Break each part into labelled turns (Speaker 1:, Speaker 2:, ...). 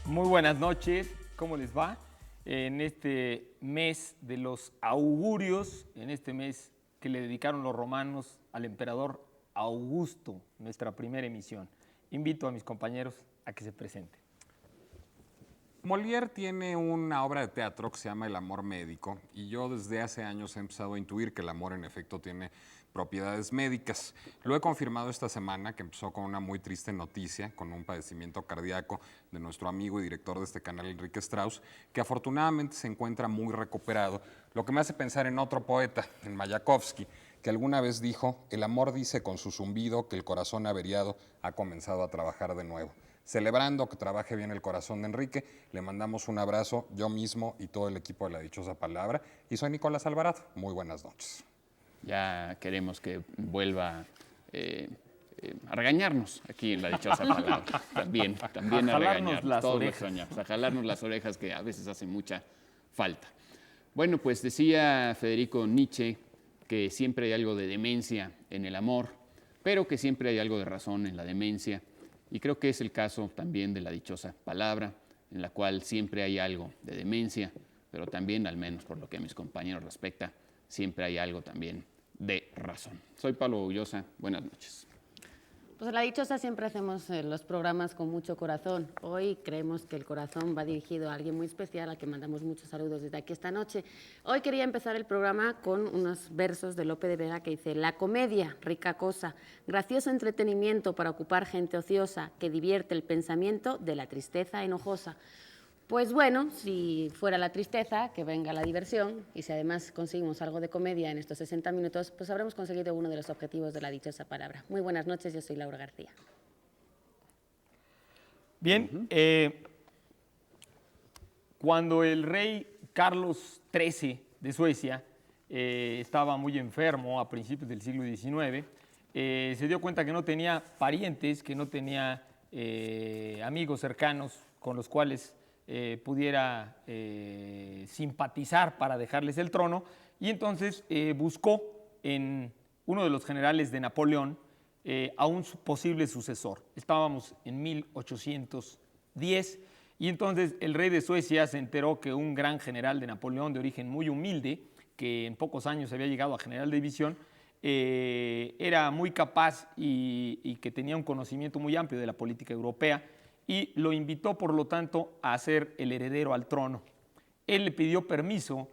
Speaker 1: Muy buenas noches, ¿cómo les va? En este mes de los augurios, en este mes que le dedicaron los romanos al emperador Augusto, nuestra primera emisión. Invito a mis compañeros a que se presenten.
Speaker 2: Molière tiene una obra de teatro que se llama El amor médico y yo desde hace años he empezado a intuir que el amor en efecto tiene propiedades médicas. Lo he confirmado esta semana, que empezó con una muy triste noticia, con un padecimiento cardíaco de nuestro amigo y director de este canal, Enrique Strauss, que afortunadamente se encuentra muy recuperado, lo que me hace pensar en otro poeta, en Mayakovsky, que alguna vez dijo: el amor dice con su zumbido que el corazón averiado ha comenzado a trabajar de nuevo. Celebrando que trabaje bien el corazón de Enrique, le mandamos un abrazo, yo mismo y todo el equipo de La Dichosa Palabra. Y soy Nicolás Alvarado. Muy buenas noches.
Speaker 3: Ya queremos que vuelva a regañarnos aquí en La Dichosa Palabra. También
Speaker 1: A
Speaker 3: a
Speaker 1: jalarnos
Speaker 3: regañarnos.
Speaker 1: las
Speaker 3: Todos
Speaker 1: orejas.
Speaker 3: lo soñamos, a jalarnos las orejas, que a veces hace mucha falta. Bueno, pues decía Federico Nietzsche que siempre hay algo de demencia en el amor, pero que siempre hay algo de razón en la demencia. Y creo que es el caso también de La Dichosa Palabra, en la cual siempre hay algo de demencia, pero también, al menos por lo que a mis compañeros respecta, siempre hay algo también de razón. Soy Pablo Ullosa, buenas noches.
Speaker 4: Pues en La Dichosa siempre hacemos los programas con mucho corazón. Hoy creemos que el corazón va dirigido a alguien muy especial, al que mandamos muchos saludos desde aquí esta noche. Hoy quería empezar el programa con unos versos de Lope de Vega que dice: la comedia, rica cosa, gracioso entretenimiento para ocupar gente ociosa, que divierte el pensamiento de la tristeza enojosa. Pues bueno, si fuera la tristeza, que venga la diversión, y si además conseguimos algo de comedia en estos 60 minutos, pues habremos conseguido uno de los objetivos de La Dichosa Palabra. Muy buenas noches, yo soy Laura García.
Speaker 1: Bien, cuando el rey Carlos XIII de Suecia estaba muy enfermo a principios del siglo XIX, se dio cuenta que no tenía parientes, que no tenía amigos cercanos con los cuales pudiera simpatizar para dejarles el trono, y entonces buscó en uno de los generales de Napoleón a un posible sucesor. Estábamos en 1810 y entonces el rey de Suecia se enteró que un gran general de Napoleón, de origen muy humilde, que en pocos años había llegado a general de división, era muy capaz y que tenía un conocimiento muy amplio de la política europea, y lo invitó, por lo tanto, a ser el heredero al trono. Él le pidió permiso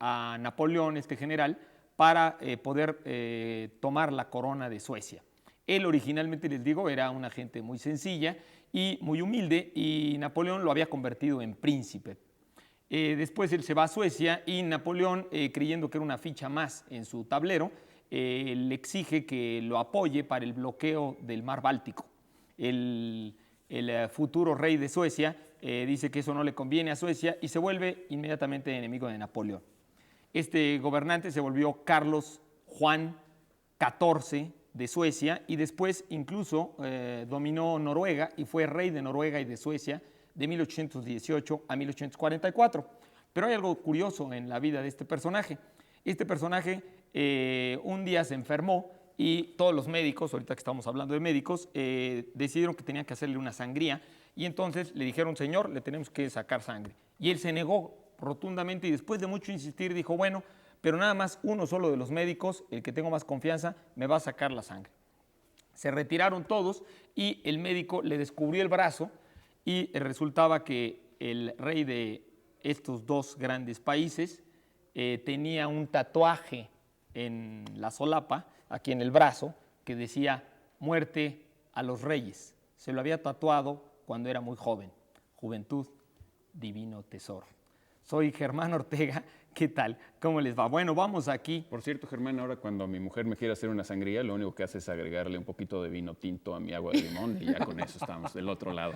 Speaker 1: a Napoleón, este general, para poder tomar la corona de Suecia. Él originalmente, les digo, era una gente muy sencilla y muy humilde, y Napoleón lo había convertido en príncipe. Después él se va a Suecia y Napoleón, creyendo que era una ficha más en su tablero, le exige que lo apoye para el bloqueo del mar Báltico. El futuro rey de Suecia dice que eso no le conviene a Suecia y se vuelve inmediatamente enemigo de Napoleón. Este gobernante se volvió Carlos Juan XIV de Suecia, y después incluso dominó Noruega y fue rey de Noruega y de Suecia de 1818 a 1844. Pero hay algo curioso en la vida de este personaje. Este personaje un día se enfermó y todos los médicos, ahorita que estamos hablando de médicos, decidieron que tenían que hacerle una sangría, y entonces le dijeron: señor, le tenemos que sacar sangre. Y él se negó rotundamente, y después de mucho insistir dijo: bueno, pero nada más uno solo de los médicos, el que tengo más confianza, me va a sacar la sangre. Se retiraron todos y el médico le descubrió el brazo, y resultaba que el rey de estos dos grandes países tenía un tatuaje en la solapa, aquí en el brazo, que decía: muerte a los reyes. Se lo había tatuado cuando era muy joven. Juventud, divino tesoro. Soy Germán Ortega. ¿Qué tal? ¿Cómo les va? Bueno, vamos aquí.
Speaker 3: Por cierto, Germán, ahora cuando mi mujer me quiere hacer una sangría, lo único que hace es agregarle un poquito de vino tinto a mi agua de limón, y ya con eso estamos del otro lado.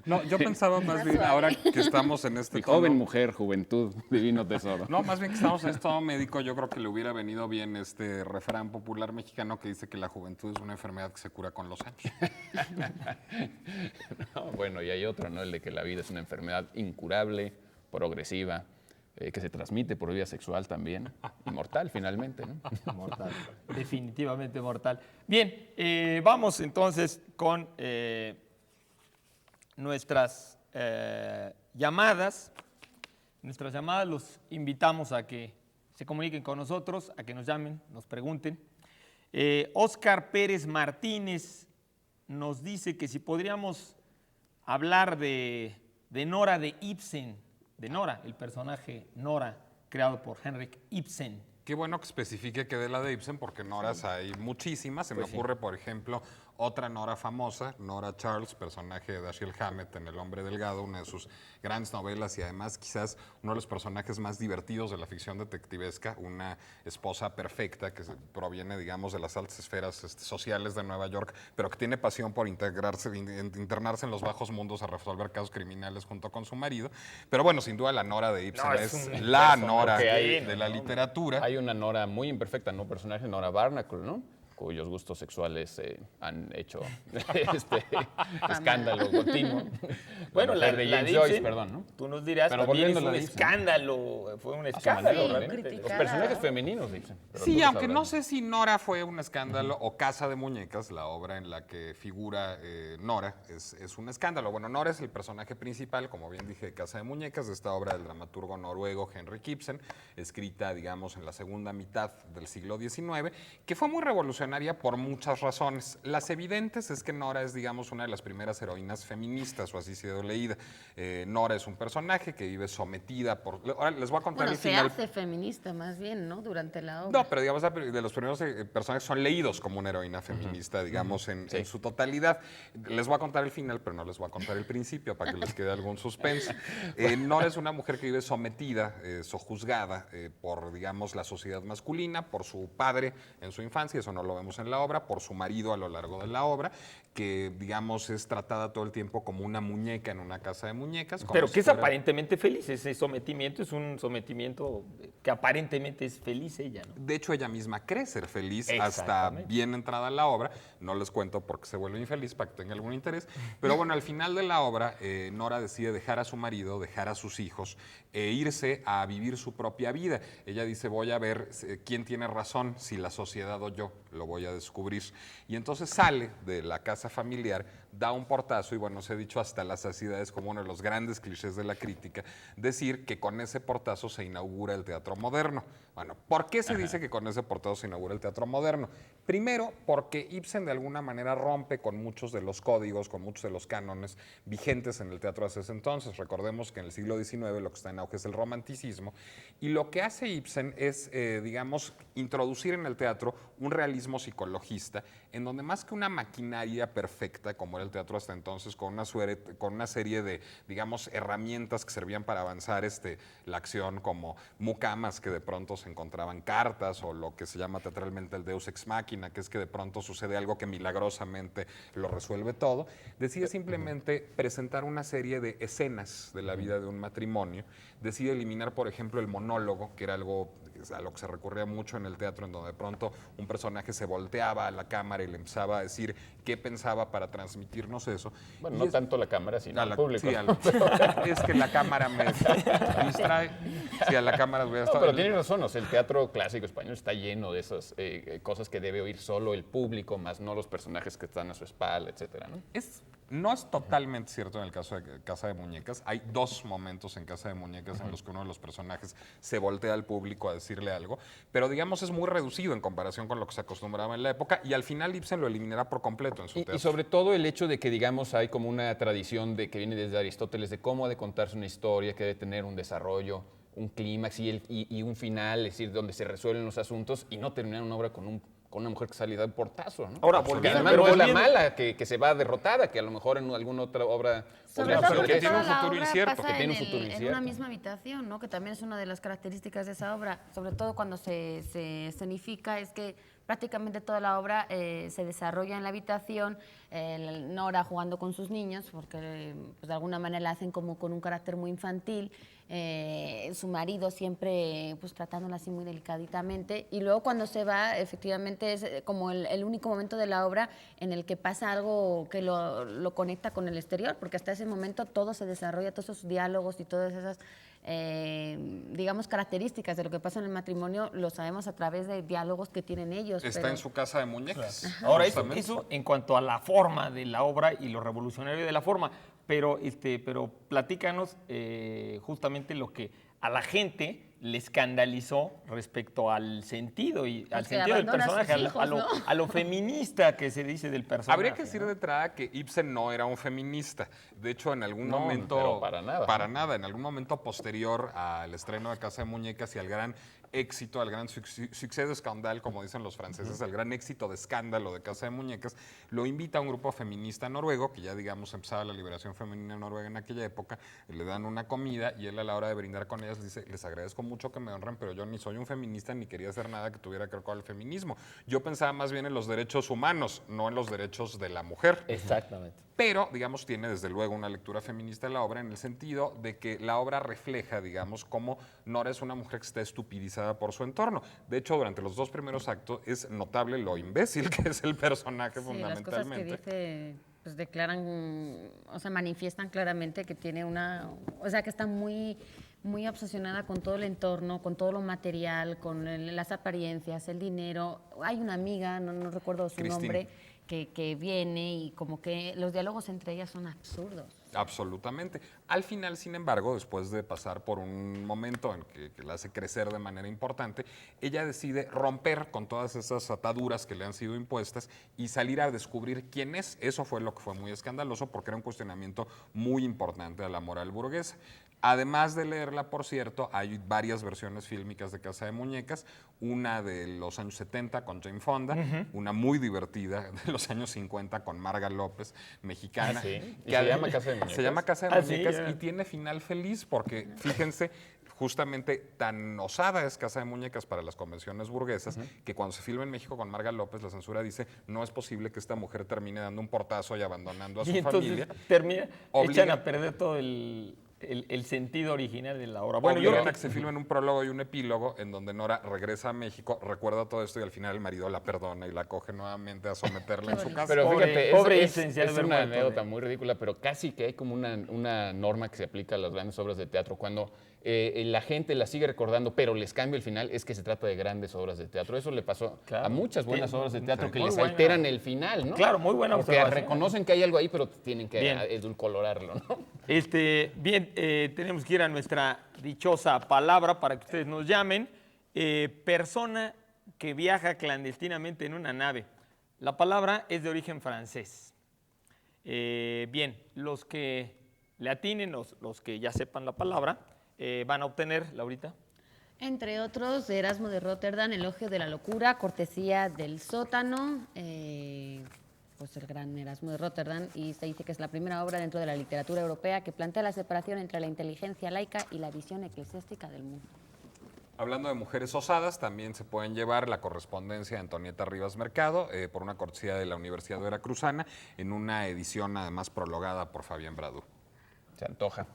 Speaker 2: No, yo pensaba más bien, ahora que estamos en este
Speaker 3: Mi
Speaker 2: tono,
Speaker 3: joven mujer, juventud, divino tesoro.
Speaker 2: no, más bien que estamos en este tono médico, yo creo que le hubiera venido bien este refrán popular mexicano que dice que la juventud es una enfermedad que se cura con los años.
Speaker 3: No, bueno, y hay otro, ¿no? El de que la vida es una enfermedad incurable, progresiva, que se transmite por vía sexual también, y mortal finalmente, ¿no?
Speaker 1: Mortal, definitivamente mortal. Bien, vamos entonces con nuestras llamadas. Nuestras llamadas los invitamos a que se comuniquen con nosotros, a que nos llamen, nos pregunten. Óscar Pérez Martínez nos dice que si podríamos hablar de Nora de Ibsen, de Nora, el personaje Nora, creado por Henrik Ibsen.
Speaker 2: Qué bueno que especifique que de la de Ibsen, porque Noras hay muchísimas. Se me ocurre, por ejemplo, otra Nora famosa, Nora Charles, personaje de Dashiell Hammett en El hombre delgado, una de sus grandes novelas y además quizás uno de los personajes más divertidos de la ficción detectivesca, una esposa perfecta que proviene, digamos, de las altas esferas sociales de Nueva York, pero que tiene pasión por internarse en los bajos mundos a resolver casos criminales junto con su marido. Pero bueno, sin duda la Nora de Ibsen es la Nora de la literatura.
Speaker 5: Hay una Nora muy imperfecta, ¿no? Personaje, Nora Barnacle, ¿no? Cuyos gustos sexuales han hecho escándalo continuo.
Speaker 1: Bueno, la
Speaker 5: de
Speaker 1: de
Speaker 5: James
Speaker 1: Ibsen,
Speaker 5: Joyce, perdón, ¿no?
Speaker 1: tú nos dirás,
Speaker 5: Pero
Speaker 1: también
Speaker 5: volviendo
Speaker 1: es
Speaker 5: a
Speaker 1: un
Speaker 5: la de Ibsen.
Speaker 1: escándalo, fue un
Speaker 5: Sí,
Speaker 1: escándalo.
Speaker 4: Sí,
Speaker 1: realmente.
Speaker 4: criticada.
Speaker 5: Los personajes femeninos de Ibsen. pero tú
Speaker 2: Sí,
Speaker 5: lo
Speaker 2: aunque
Speaker 5: sabrás.
Speaker 2: no sé si Nora fue un escándalo o Casa de Muñecas, la obra en la que figura Nora, es un escándalo. Bueno, Nora es el personaje principal, como bien dije, de Casa de Muñecas, de esta obra del dramaturgo noruego Henrik Ibsen, escrita, digamos, en la segunda mitad del siglo XIX, que fue muy revolucionaria por muchas razones. Las evidentes es que Nora es, digamos, una de las primeras heroínas feministas, o así ha sido leída. Nora es un personaje que vive sometida por... Ahora les voy a contar
Speaker 4: Bueno,
Speaker 2: el
Speaker 4: se
Speaker 2: final.
Speaker 4: hace feminista más bien, ¿no? Durante la obra.
Speaker 2: No, pero digamos, de los primeros personajes son leídos como una heroína feminista, digamos, en su totalidad. Les voy a contar el final, pero no les voy a contar el principio para que les quede algún suspenso. Nora es una mujer que vive sometida, sojuzgada por, digamos, la sociedad masculina, por su padre en su infancia, eso no lo vemos en la obra, por su marido a lo largo de la obra, que, digamos, es tratada todo el tiempo como una muñeca en una casa de muñecas. como
Speaker 1: Pero
Speaker 2: si
Speaker 1: que es
Speaker 2: fuera-
Speaker 1: aparentemente feliz, ese sometimiento es un sometimiento que aparentemente es feliz ella, ¿no?
Speaker 2: De hecho, ella misma cree ser feliz hasta
Speaker 1: Exactamente.
Speaker 2: bien entrada la obra. No les cuento por qué se vuelve infeliz para que tenga algún interés. Pero bueno, al final de la obra, Nora decide dejar a su marido, dejar a sus hijos e irse a vivir su propia vida. Ella dice, voy a ver quién tiene razón, si la sociedad o yo, lo voy a descubrir. Y entonces sale de la casa familiar, da un portazo y bueno, se ha dicho hasta la saciedad, es como uno de los grandes clichés de la crítica, decir que con ese portazo se inaugura el teatro moderno. Bueno, ¿por qué se dice que con ese portazo se inaugura el teatro moderno? Primero, porque Ibsen de alguna manera rompe con muchos de los códigos, con muchos de los cánones vigentes en el teatro hace ese entonces. Recordemos que en el siglo XIX lo que está en auge es el romanticismo y lo que hace Ibsen es, digamos, introducir en el teatro un realismo psicologista en donde más que una maquinaria perfecta, como era el teatro hasta entonces, con una serie de, digamos, herramientas que servían para avanzar la acción, como mucamas que de pronto se encontraban cartas, o lo que se llama teatralmente el deus ex machina, que es que de pronto sucede algo que milagrosamente lo resuelve todo, decide simplemente presentar una serie de escenas de la vida de un matrimonio, decide eliminar, por ejemplo, el monólogo, que era algo a lo que se recurría mucho en el teatro, en donde de pronto un personaje se volteaba a la cámara y le empezaba a decir qué pensaba para transmitirnos eso.
Speaker 5: Bueno,
Speaker 2: Y
Speaker 5: no
Speaker 2: es-
Speaker 5: tanto la cámara, sino
Speaker 2: a
Speaker 5: el
Speaker 2: la-
Speaker 5: público.
Speaker 2: sí, es que la cámara me distrae. Sí, a la cámara voy a
Speaker 5: No,
Speaker 2: estar.
Speaker 5: pero tienes razón, o sea, el teatro clásico español está lleno de esas cosas que debe oír solo el público, más no los personajes que están a su espalda, etcétera, ¿no?
Speaker 2: No es totalmente cierto en el caso de Casa de Muñecas. Hay dos momentos en Casa de Muñecas en los que uno de los personajes se voltea al público a decirle algo, pero digamos es muy reducido en comparación con lo que se acostumbraba en la época y al final Ibsen lo eliminará por completo en su teatro.
Speaker 5: Y sobre todo el hecho de que, digamos, hay como una tradición de que viene desde Aristóteles de cómo ha de contarse una historia, que debe tener un desarrollo, un clímax y un final, es decir, donde se resuelven los asuntos y no terminar una obra con una mujer que sale y da un portazo, ¿no?
Speaker 1: Ahora,
Speaker 5: Porque
Speaker 1: volviendo-
Speaker 5: además
Speaker 1: pero
Speaker 5: no es la
Speaker 1: volviendo-
Speaker 5: mala que se va derrotada, que a lo mejor en alguna otra obra...
Speaker 4: Sobre
Speaker 5: podría
Speaker 4: todo
Speaker 5: ser
Speaker 4: porque
Speaker 5: que
Speaker 2: tiene un
Speaker 4: toda la
Speaker 2: futuro
Speaker 4: obra
Speaker 2: incierto,
Speaker 4: pasa
Speaker 5: que tiene un
Speaker 4: en
Speaker 5: futuro
Speaker 4: en una
Speaker 5: incierto.
Speaker 4: misma habitación, ¿no? Que también es una de las características de esa obra, sobre todo cuando se escenifica, es que prácticamente toda la obra se desarrolla en la habitación, Nora jugando con sus niños, porque pues, de alguna manera la hacen como con un carácter muy infantil, su marido siempre pues tratándola así muy delicaditamente, y luego cuando se va, efectivamente es como el único momento de la obra en el que pasa algo que lo conecta con el exterior, porque hasta ese momento todo se desarrolla, todos esos diálogos y todas esas digamos, características de lo que pasa en el matrimonio, lo sabemos a través de diálogos que tienen ellos.
Speaker 2: Está
Speaker 4: pero-
Speaker 2: en su Casa de Muñecas.
Speaker 1: Ahora,
Speaker 2: justamente.
Speaker 1: eso en cuanto a la forma de la obra y lo revolucionario de la forma. pero platícanos justamente lo que a la gente le escandalizó respecto al sentido y al
Speaker 4: que
Speaker 1: sentido del
Speaker 4: abandona a sus
Speaker 1: personaje,
Speaker 4: hijos, ¿no?
Speaker 1: a lo feminista que se dice del personaje.
Speaker 2: Habría que decir
Speaker 1: ¿no?
Speaker 2: de entrada que Ibsen no era un feminista. De hecho, en algún
Speaker 5: No,
Speaker 2: momento.
Speaker 5: pero para nada.
Speaker 2: Para nada. En algún momento posterior al estreno de Casa de Muñecas y al gran éxito, al gran succès de scandale, como dicen los franceses, al gran éxito de escándalo de Casa de Muñecas, lo invita a un grupo feminista noruego, que ya digamos empezaba la liberación femenina noruega en aquella época, le dan una comida y él a la hora de brindar con ellas dice, les agradezco mucho que me honren, pero yo ni soy un feminista ni quería hacer nada que tuviera que ver con el feminismo. Yo pensaba más bien en los derechos humanos, no en los derechos de la mujer.
Speaker 5: Exactamente.
Speaker 2: Pero, digamos, tiene desde luego una lectura feminista de la obra en el sentido de que la obra refleja, digamos, cómo Nora es una mujer que está estupidizada por su entorno. De hecho, durante los 2 primeros actos es notable lo imbécil que es el personaje
Speaker 4: Sí, las cosas que
Speaker 2: fundamentalmente.
Speaker 4: dice pues declaran, o sea, manifiestan claramente que tiene o sea, que está muy obsesionada con todo el entorno, con todo lo material, con las apariencias, el dinero. Hay una amiga, no recuerdo su
Speaker 2: Christine.
Speaker 4: nombre, que viene y como que los diálogos entre ellas son absurdos.
Speaker 2: Absolutamente. Al final, sin embargo, después de pasar por un momento en que la hace crecer de manera importante, ella decide romper con todas esas ataduras que le han sido impuestas y salir a descubrir quién es. Eso fue lo que fue muy escandaloso porque era un cuestionamiento muy importante a la moral burguesa. Además de leerla, por cierto, hay varias versiones fílmicas de Casa de Muñecas, una de los años 70 con Jane Fonda, una muy divertida de los años 50 con Marga López, mexicana.
Speaker 5: Ah, sí. ¿Y
Speaker 2: que
Speaker 5: se llama Casa de Muñecas?
Speaker 2: Se llama Casa de
Speaker 1: Ah, sí,
Speaker 2: Muñecas
Speaker 1: ya.
Speaker 2: y tiene final feliz porque, fíjense, justamente tan osada es Casa de Muñecas para las convenciones burguesas que cuando se filma en México con Marga López, la censura dice, no es posible que esta mujer termine dando un portazo y abandonando a su
Speaker 1: Y entonces
Speaker 2: familia.
Speaker 1: termina,
Speaker 2: Obliga-
Speaker 1: echan a perder todo el sentido original de la obra.
Speaker 2: Bueno,
Speaker 1: Bueno,
Speaker 2: a que se filmen un prólogo y un epílogo en donde Nora regresa a México, recuerda todo esto y al final el marido la perdona y la coge nuevamente a someterla en su casa.
Speaker 5: Pero
Speaker 1: Pobre-
Speaker 5: fíjate,
Speaker 1: pobre
Speaker 5: es
Speaker 1: Ibsen, se ha de
Speaker 5: es
Speaker 1: haber
Speaker 5: una
Speaker 1: muerto
Speaker 5: anécdota
Speaker 1: de-
Speaker 5: muy ridícula, pero casi que hay como una norma que se aplica a las grandes obras de teatro. Cuando la gente la sigue recordando, pero les cambia el final, es que se trata de grandes obras de teatro. Eso le pasó
Speaker 1: Claro.
Speaker 5: a muchas buenas
Speaker 1: Sí,
Speaker 5: obras de teatro que
Speaker 1: muy
Speaker 5: les
Speaker 1: buena.
Speaker 5: alteran el final, ¿no?
Speaker 1: Claro, muy buena
Speaker 5: Porque
Speaker 1: observación.
Speaker 5: reconocen que hay algo ahí, pero tienen que
Speaker 1: Bien.
Speaker 5: edulcorarlo, ¿no?
Speaker 1: Bien, tenemos que ir a nuestra dichosa palabra para que ustedes nos llamen. Persona que viaja clandestinamente en una nave. La palabra es de origen francés. Bien, los que le atinen, los que ya sepan la palabra, van a obtener, Laurita.
Speaker 4: Entre otros, de Erasmo de Rotterdam, Elogio de la locura, cortesía del sótano, pues el gran Erasmo de Rotterdam, y se dice que es la primera obra dentro de la literatura europea que plantea la separación entre la inteligencia laica y la visión eclesiástica del mundo.
Speaker 2: Hablando de mujeres osadas, también se pueden llevar la correspondencia de Antonieta Rivas Mercado por una cortesía de la Universidad Veracruzana en una edición además prologada por Fabián Bradú.
Speaker 5: Se antoja.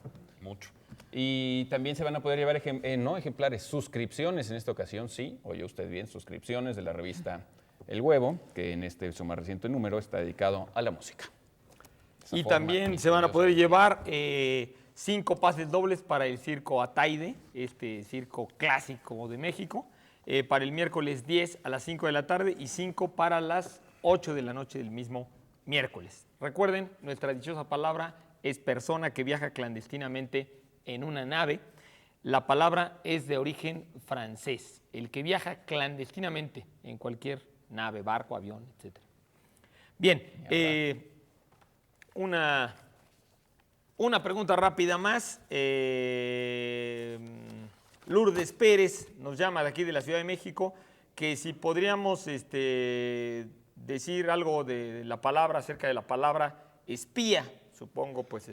Speaker 2: Mucho.
Speaker 5: Y también se van a poder llevar no ejemplares, suscripciones en esta ocasión, sí, oye usted bien, suscripciones de la revista El Huevo, que en este su más reciente número está dedicado a la música. Esa
Speaker 1: Y
Speaker 5: forma
Speaker 1: también se van a
Speaker 5: misteriosa.
Speaker 1: poder llevar 5 pases dobles para el Circo Ataide, este circo clásico de México, para el miércoles 10 a las 5 de la tarde y 5 para las 8 de la noche del mismo miércoles. Recuerden, nuestra dichosa palabra es persona que viaja clandestinamente en una nave. La palabra es de origen francés, el que viaja clandestinamente en cualquier nave, barco, avión, etc. Bien, una pregunta rápida más. Lourdes Pérez nos llama de aquí de la Ciudad de México, que si podríamos decir algo de la palabra, acerca de la palabra espía, supongo, pues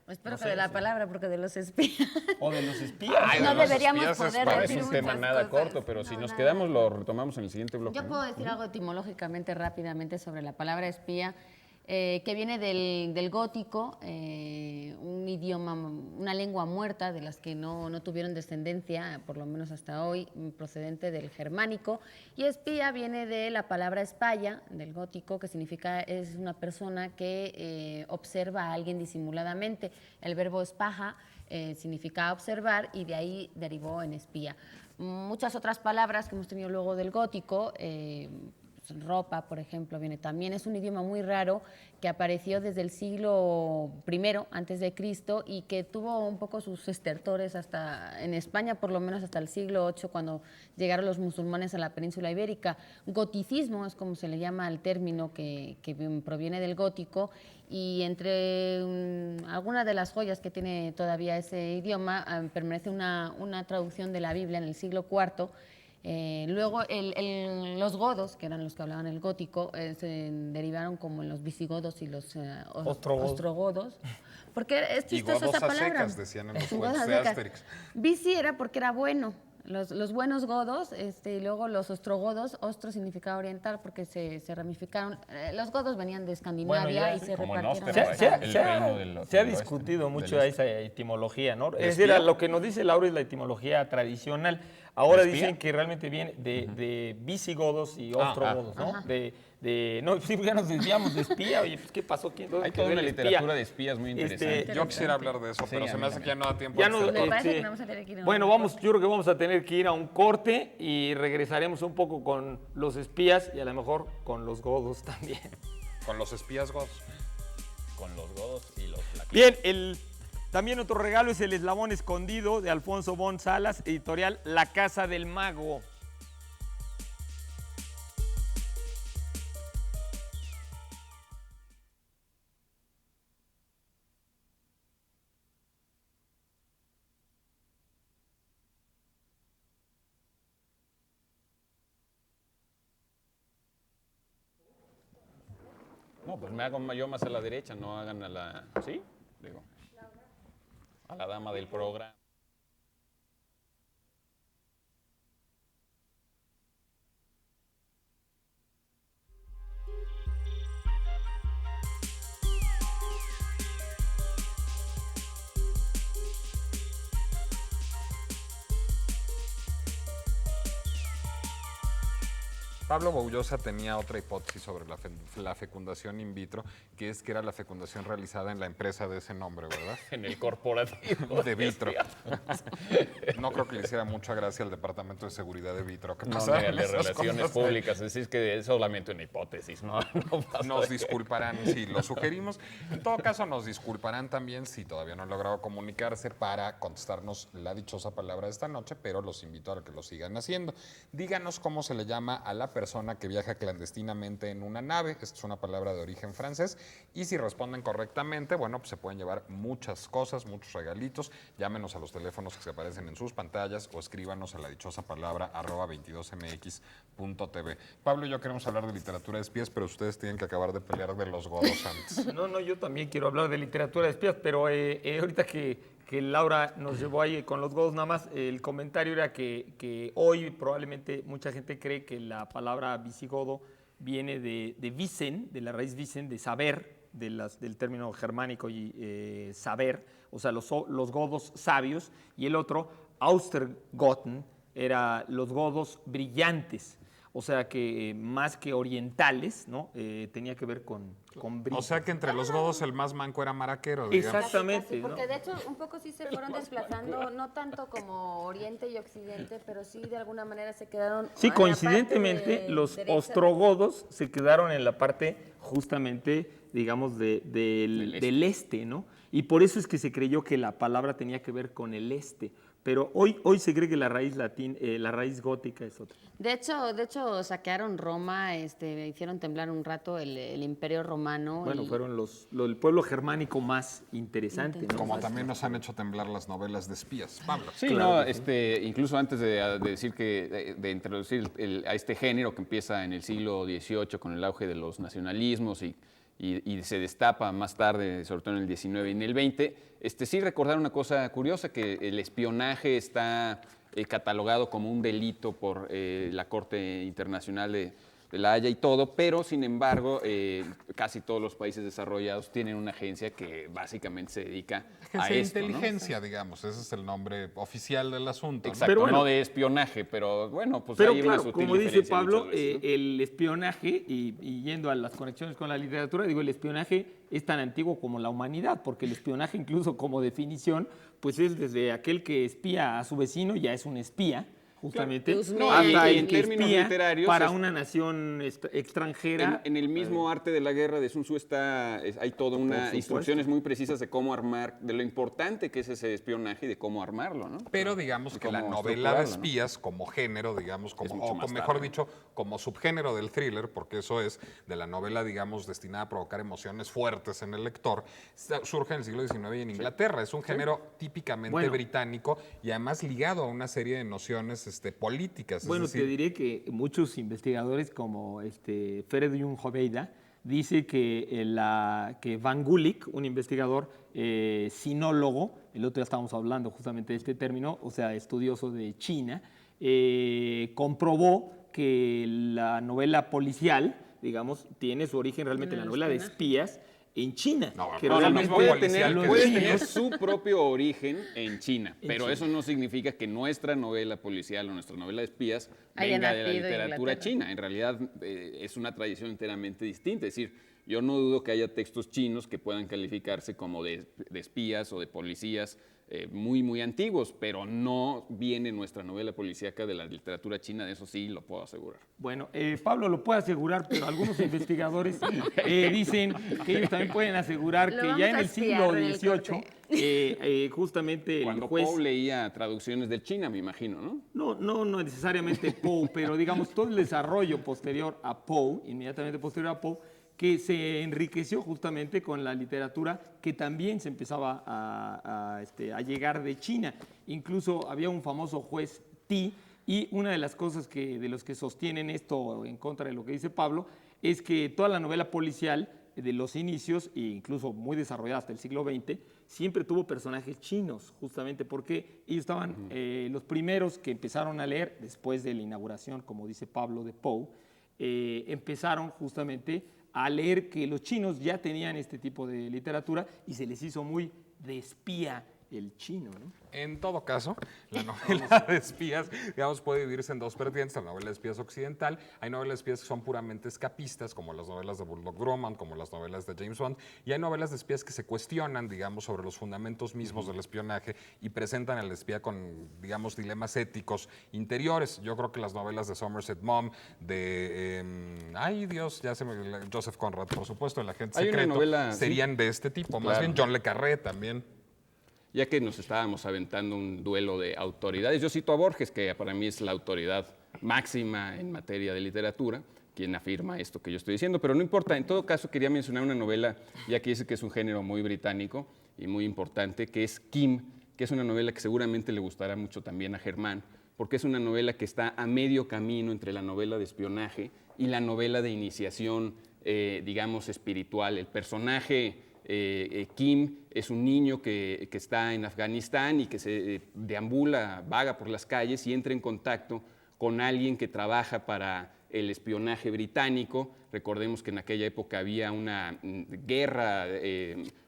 Speaker 4: Espero
Speaker 1: No
Speaker 4: que
Speaker 1: sé,
Speaker 4: de la
Speaker 1: sí.
Speaker 4: palabra, porque de los espías.
Speaker 1: o de los espías.
Speaker 2: Ay,
Speaker 4: No
Speaker 2: de los
Speaker 4: deberíamos
Speaker 2: espías es
Speaker 4: poder
Speaker 2: para-
Speaker 5: Es
Speaker 4: decir
Speaker 5: un tema
Speaker 4: muchas
Speaker 5: nada
Speaker 4: cosas.
Speaker 5: corto, pero si
Speaker 4: No,
Speaker 5: nos
Speaker 4: nada.
Speaker 5: quedamos lo retomamos en el siguiente bloque.
Speaker 4: Yo
Speaker 5: ¿no?
Speaker 4: puedo decir algo etimológicamente rápidamente sobre la palabra espía, que viene del gótico, un idioma, una lengua muerta de las que no tuvieron descendencia, por lo menos hasta hoy, procedente del germánico. Y espía viene de la palabra espalla, del gótico, que significa es una persona que observa a alguien disimuladamente. El verbo espaja significa observar y de ahí derivó en espía. Muchas otras palabras que hemos tenido luego del gótico ropa, por ejemplo, viene también. Es un idioma muy raro que apareció desde el siglo I antes de Cristo y que tuvo un poco sus estertores hasta en España, por lo menos hasta el siglo VIII, cuando llegaron los musulmanes a la península ibérica. Goticismo es como se le llama al término que proviene del gótico, y entre algunas de las joyas que tiene todavía ese idioma permanece una traducción de la Biblia en el siglo IV. Luego los godos, que eran los que hablaban el gótico, se derivaron como en los visigodos y los ostrogodos. Porque es chistosa esa palabra.
Speaker 2: Secas, decían en los
Speaker 4: Godos
Speaker 2: cuentos
Speaker 4: a
Speaker 2: de
Speaker 4: secas.
Speaker 2: Asterix.
Speaker 4: Visi era porque era bueno. Los buenos godos, y luego los ostrogodos, ostro significaba oriental porque se ramificaron. Los godos venían de Escandinavia
Speaker 1: Bueno,
Speaker 4: y se
Speaker 5: como en
Speaker 4: repartieron.
Speaker 5: Osterwald, el reino del
Speaker 1: Se ha
Speaker 5: del oeste,
Speaker 1: discutido
Speaker 5: del
Speaker 1: mucho
Speaker 5: este.
Speaker 1: esa etimología, ¿no? Es
Speaker 2: espía?
Speaker 1: decir, lo que nos dice Laura es la etimología tradicional. Ahora
Speaker 5: ¿De espía?
Speaker 1: dicen que realmente viene de visigodos y ostrogodos, ¿no? No, sí, ya nos desviamos de espía. Oye, pues, ¿qué pasó? ¿Dónde
Speaker 5: Hay
Speaker 1: quedó
Speaker 5: toda una
Speaker 1: el espía?
Speaker 5: literatura de espías muy interesante.
Speaker 2: Yo quisiera hablar de eso, pero
Speaker 5: Sí,
Speaker 2: se
Speaker 5: a
Speaker 2: me
Speaker 5: mí
Speaker 2: hace que ya no da tiempo.
Speaker 1: Ya
Speaker 2: a
Speaker 1: no,
Speaker 2: este
Speaker 4: Me
Speaker 2: corte.
Speaker 4: parece que vamos a tener que ir a un
Speaker 1: Bueno,
Speaker 4: corte.
Speaker 1: yo creo que vamos a tener que ir a un corte y regresaremos un poco con los espías y a lo mejor con los godos también.
Speaker 2: Con los espías godos.
Speaker 5: Con los godos y los flaquitos.
Speaker 1: Bien, también otro regalo es El Eslabón Escondido de Alfonso Bon Salas, editorial La Casa del Mago.
Speaker 5: No, pues me hago yo más a la derecha, no hagan a la... ¿Sí? Digo, a la dama del programa.
Speaker 2: Pablo Boullosa tenía otra hipótesis sobre la fecundación in vitro, que es que era la fecundación realizada en la empresa de ese nombre, ¿verdad?
Speaker 5: En el corporativo.
Speaker 2: De Vitro. No creo que le hiciera mucha gracia al Departamento de Seguridad de Vitro. Que
Speaker 5: No,
Speaker 2: pasaran
Speaker 5: mira, de
Speaker 2: esas
Speaker 5: relaciones
Speaker 2: cosas ahí.
Speaker 5: públicas, es que es solamente una hipótesis, ¿no? No pasa
Speaker 2: Nos
Speaker 5: de-
Speaker 2: disculparán si lo sugerimos. En todo caso, nos disculparán también si todavía no han logrado comunicarse para contestarnos la dichosa palabra de esta noche, pero los invito a que lo sigan haciendo. Díganos cómo se le llama a la persona que viaja clandestinamente en una nave. Esta es una palabra de origen francés. Y si responden correctamente, bueno, pues se pueden llevar muchas cosas, muchos regalitos. Llámenos a los teléfonos que se aparecen en sus pantallas o escríbanos a la dichosa palabra @22mx.tv. Pablo y yo queremos hablar de literatura de espías, pero ustedes tienen que acabar de pelear de los godos antes.
Speaker 1: No, yo también quiero hablar de literatura de espías, pero ahorita que Laura nos llevó ahí con los godos, nada más el comentario era que hoy probablemente mucha gente cree que la palabra visigodo viene de vicen, de la raíz vicen, de saber, del término germánico y saber, o sea, los godos sabios, y el otro, Austergoten, era los godos brillantes. O sea que más que orientales, ¿no? Tenía que ver con brillo.
Speaker 2: O sea que entre los godos el más manco era maraquero, digamos.
Speaker 1: Exactamente.
Speaker 4: Casi, porque
Speaker 1: ¿no?
Speaker 4: de hecho un poco sí se fueron desplazando, no tanto como Oriente y Occidente, pero sí de alguna manera se quedaron.
Speaker 1: Sí,
Speaker 4: en la
Speaker 1: coincidentemente,
Speaker 4: parte de
Speaker 1: los
Speaker 4: derecha.
Speaker 1: ostrogodos se quedaron en la parte justamente, digamos, del este, ¿no? Y por eso es que se creyó que la palabra tenía que ver con el este. Pero hoy se cree que la raíz la raíz gótica es otra.
Speaker 4: De hecho saquearon Roma, hicieron temblar un rato el Imperio Romano.
Speaker 1: Bueno,
Speaker 4: y-
Speaker 1: fueron el pueblo germánico más interesante, ¿no?
Speaker 2: Como también nos han hecho temblar las novelas de espías. Pablo.
Speaker 5: Sí,
Speaker 1: Claro
Speaker 5: no,
Speaker 1: que sí.
Speaker 5: incluso antes de decir de introducir a este género que empieza en el siglo XVIII con el auge de los nacionalismos y se destapa más tarde, sobre todo en el XIX y en el XX, sí recordar una cosa curiosa, que el espionaje está catalogado como un delito por la Corte Internacional de La Haya y todo, pero sin embargo casi todos los países desarrollados tienen una agencia que básicamente se dedica a
Speaker 2: Agencia de
Speaker 5: esto, ¿no?
Speaker 2: inteligencia, digamos. Ese es el nombre oficial del asunto. ¿no?
Speaker 5: Exacto,
Speaker 1: Pero bueno,
Speaker 5: no de espionaje, pero bueno, pues
Speaker 1: Pero
Speaker 5: hay una
Speaker 1: claro,
Speaker 5: sutil
Speaker 1: como dice
Speaker 5: diferencia
Speaker 1: Pablo,
Speaker 5: muchas veces, ¿no?
Speaker 1: el espionaje, y yendo a las conexiones con la literatura, digo, el espionaje es tan antiguo como la humanidad, porque el espionaje incluso como definición, pues es desde aquel que espía a su vecino, ya es un espía, justamente,
Speaker 4: Claro.
Speaker 1: hasta
Speaker 3: Y
Speaker 1: el
Speaker 3: en
Speaker 1: que
Speaker 3: términos
Speaker 1: espía
Speaker 3: literarios
Speaker 1: para
Speaker 3: es-
Speaker 1: una nación extranjera.
Speaker 3: En el mismo arte de la guerra de Sun Tzu hay toda una
Speaker 1: supuesto.
Speaker 3: instrucciones muy precisas de cómo armar, de lo importante que es ese espionaje y de cómo armarlo, ¿no?
Speaker 2: Pero digamos
Speaker 3: Y
Speaker 2: que la
Speaker 3: cómo
Speaker 2: novela de
Speaker 3: estructurarlo, ¿no?
Speaker 2: espías como género, digamos,
Speaker 3: Es mucho
Speaker 2: o
Speaker 3: más
Speaker 2: mejor
Speaker 3: tarde.
Speaker 2: dicho, como subgénero del thriller, porque eso es de la novela, digamos, destinada a provocar emociones fuertes en el lector, surge en el siglo XIX y en Inglaterra. Es un género típicamente
Speaker 1: Bueno.
Speaker 2: británico y además ligado a una serie de nociones políticas. Es
Speaker 1: Bueno,
Speaker 2: decir,
Speaker 1: te diré que muchos investigadores como Feridun Hobeida dice que Van Gulik, un investigador sinólogo, el otro día estábamos hablando justamente de este término, o sea, estudioso de China, comprobó que la novela policial, digamos, tiene su origen realmente en la novela de espías en China.
Speaker 2: No,
Speaker 1: que
Speaker 2: no,
Speaker 1: realmente
Speaker 2: no,
Speaker 3: puede
Speaker 2: policial
Speaker 3: tener,
Speaker 2: que
Speaker 3: puede
Speaker 2: decimos.
Speaker 3: tener su propio origen en China, pero
Speaker 1: China.
Speaker 3: eso no significa que nuestra novela policial o nuestra novela de espías
Speaker 4: Haya
Speaker 3: venga de la
Speaker 4: nacido en
Speaker 3: literatura
Speaker 4: Inglaterra.
Speaker 3: china. En realidad es una tradición enteramente distinta. Es decir, yo no dudo que haya textos chinos que puedan calificarse como de espías o de policías muy, muy antiguos, pero no viene nuestra novela policíaca de la literatura china, de eso sí lo puedo asegurar.
Speaker 1: Bueno, Pablo lo puede asegurar, pero algunos investigadores dicen que ellos también pueden asegurar
Speaker 4: Lo
Speaker 1: que
Speaker 4: vamos
Speaker 1: ya en
Speaker 4: a
Speaker 1: el siglo
Speaker 4: espiar en el
Speaker 1: XVIII, justamente el
Speaker 3: Cuando
Speaker 1: juez...
Speaker 3: Poe leía traducciones del China, me imagino, ¿no?
Speaker 1: No necesariamente Poe, pero digamos todo el desarrollo posterior a Poe, inmediatamente posterior a Poe, que se enriqueció justamente con la literatura que también se empezaba a llegar de China. Incluso había un famoso juez Ti, y una de las cosas de los que sostienen esto en contra de lo que dice Pablo es que toda la novela policial de los inicios, e incluso muy desarrollada hasta el siglo XX, siempre tuvo personajes chinos, justamente porque ellos estaban los primeros que empezaron a leer después de la inauguración, como dice Pablo, de Poe, empezaron justamente a leer que los chinos ya tenían este tipo de literatura y se les hizo muy de espía el chino, ¿no?
Speaker 2: En todo caso, la novela de espías, digamos, puede dividirse en dos vertientes. La novela de espías occidental, hay novelas de espías que son puramente escapistas, como las novelas de Bulldog Drummond, como las novelas de James Bond, y hay novelas de espías que se cuestionan, digamos, sobre los fundamentos mismos del espionaje y presentan al espía con, digamos, dilemas éticos interiores. Yo creo que las novelas de Somerset Maugham, de, ay Dios, Joseph Conrad, por supuesto, El agente
Speaker 3: Hay una
Speaker 2: secreto,
Speaker 3: novela,
Speaker 2: serían de este tipo. Más
Speaker 3: Claro.
Speaker 2: bien John le Carré también.
Speaker 3: Ya que nos estábamos aventando un duelo de autoridades, yo cito a Borges, que para mí es la autoridad máxima en materia de literatura, quien afirma esto que yo estoy diciendo, pero no importa, en todo caso quería mencionar una novela, ya que dice que es un género muy británico y muy importante, que es Kim, que es una novela que seguramente le gustará mucho también a Germán, porque es una novela que está a medio camino entre la novela de espionaje y la novela de iniciación, digamos, espiritual. El personaje Kim es un niño que está en Afganistán y que se deambula, vaga por las calles y entra en contacto con alguien que trabaja para el espionaje británico. Recordemos que en aquella época había una guerra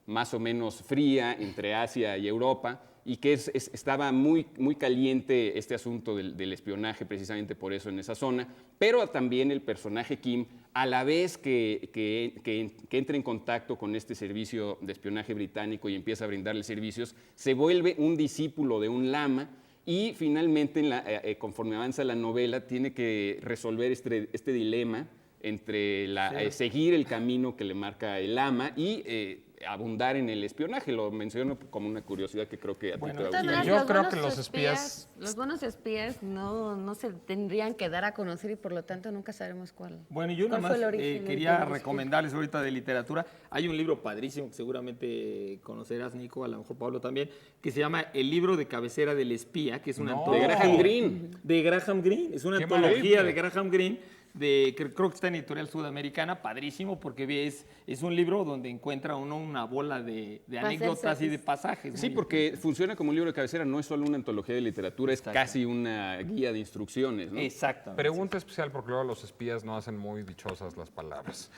Speaker 3: más o menos fría entre Asia y Europa y que estaba muy, muy caliente este asunto del espionaje, precisamente por eso en esa zona, pero también el personaje Kim, a la vez que entra en contacto con este servicio de espionaje británico y empieza a brindarle servicios, se vuelve un discípulo de un lama y finalmente, conforme avanza la novela, tiene que resolver este dilema entre seguir el camino que le marca el lama y abundar en el espionaje. Lo menciono como una curiosidad que creo que a ti te va a
Speaker 4: De todas
Speaker 3: gustar.
Speaker 4: maneras,
Speaker 2: Yo
Speaker 4: los
Speaker 2: creo
Speaker 4: buenos
Speaker 2: que los espías-
Speaker 4: Los buenos espías no se tendrían que dar a conocer y por lo tanto nunca sabremos cuál.
Speaker 1: Bueno, yo nada
Speaker 4: ¿Cuál fue
Speaker 1: más
Speaker 4: el origen del
Speaker 1: quería
Speaker 4: primer espía?
Speaker 1: recomendarles ahorita de literatura. Hay un libro padrísimo que seguramente conocerás, Nico, a lo mejor Pablo también, que se llama El libro de cabecera del espía, que es una
Speaker 2: No.
Speaker 1: antología.
Speaker 3: De Graham Greene.
Speaker 1: De Graham Greene. Es una
Speaker 2: ¡Qué
Speaker 1: antología
Speaker 2: maravilla!
Speaker 1: de Graham Greene, que creo que está en Editorial Sudamericana, padrísimo, porque es un libro donde encuentra uno una bola de
Speaker 4: Para hacer
Speaker 1: anécdotas y de
Speaker 4: selfies.
Speaker 1: pasajes.
Speaker 3: Sí,
Speaker 1: muy
Speaker 3: porque funciona como un libro de cabecera, no es solo una antología de literatura, es
Speaker 1: Exacto.
Speaker 3: casi una guía de instrucciones, ¿no?
Speaker 1: Exactamente.
Speaker 2: Pregunta especial, porque luego los espías no hacen muy dichosas las palabras.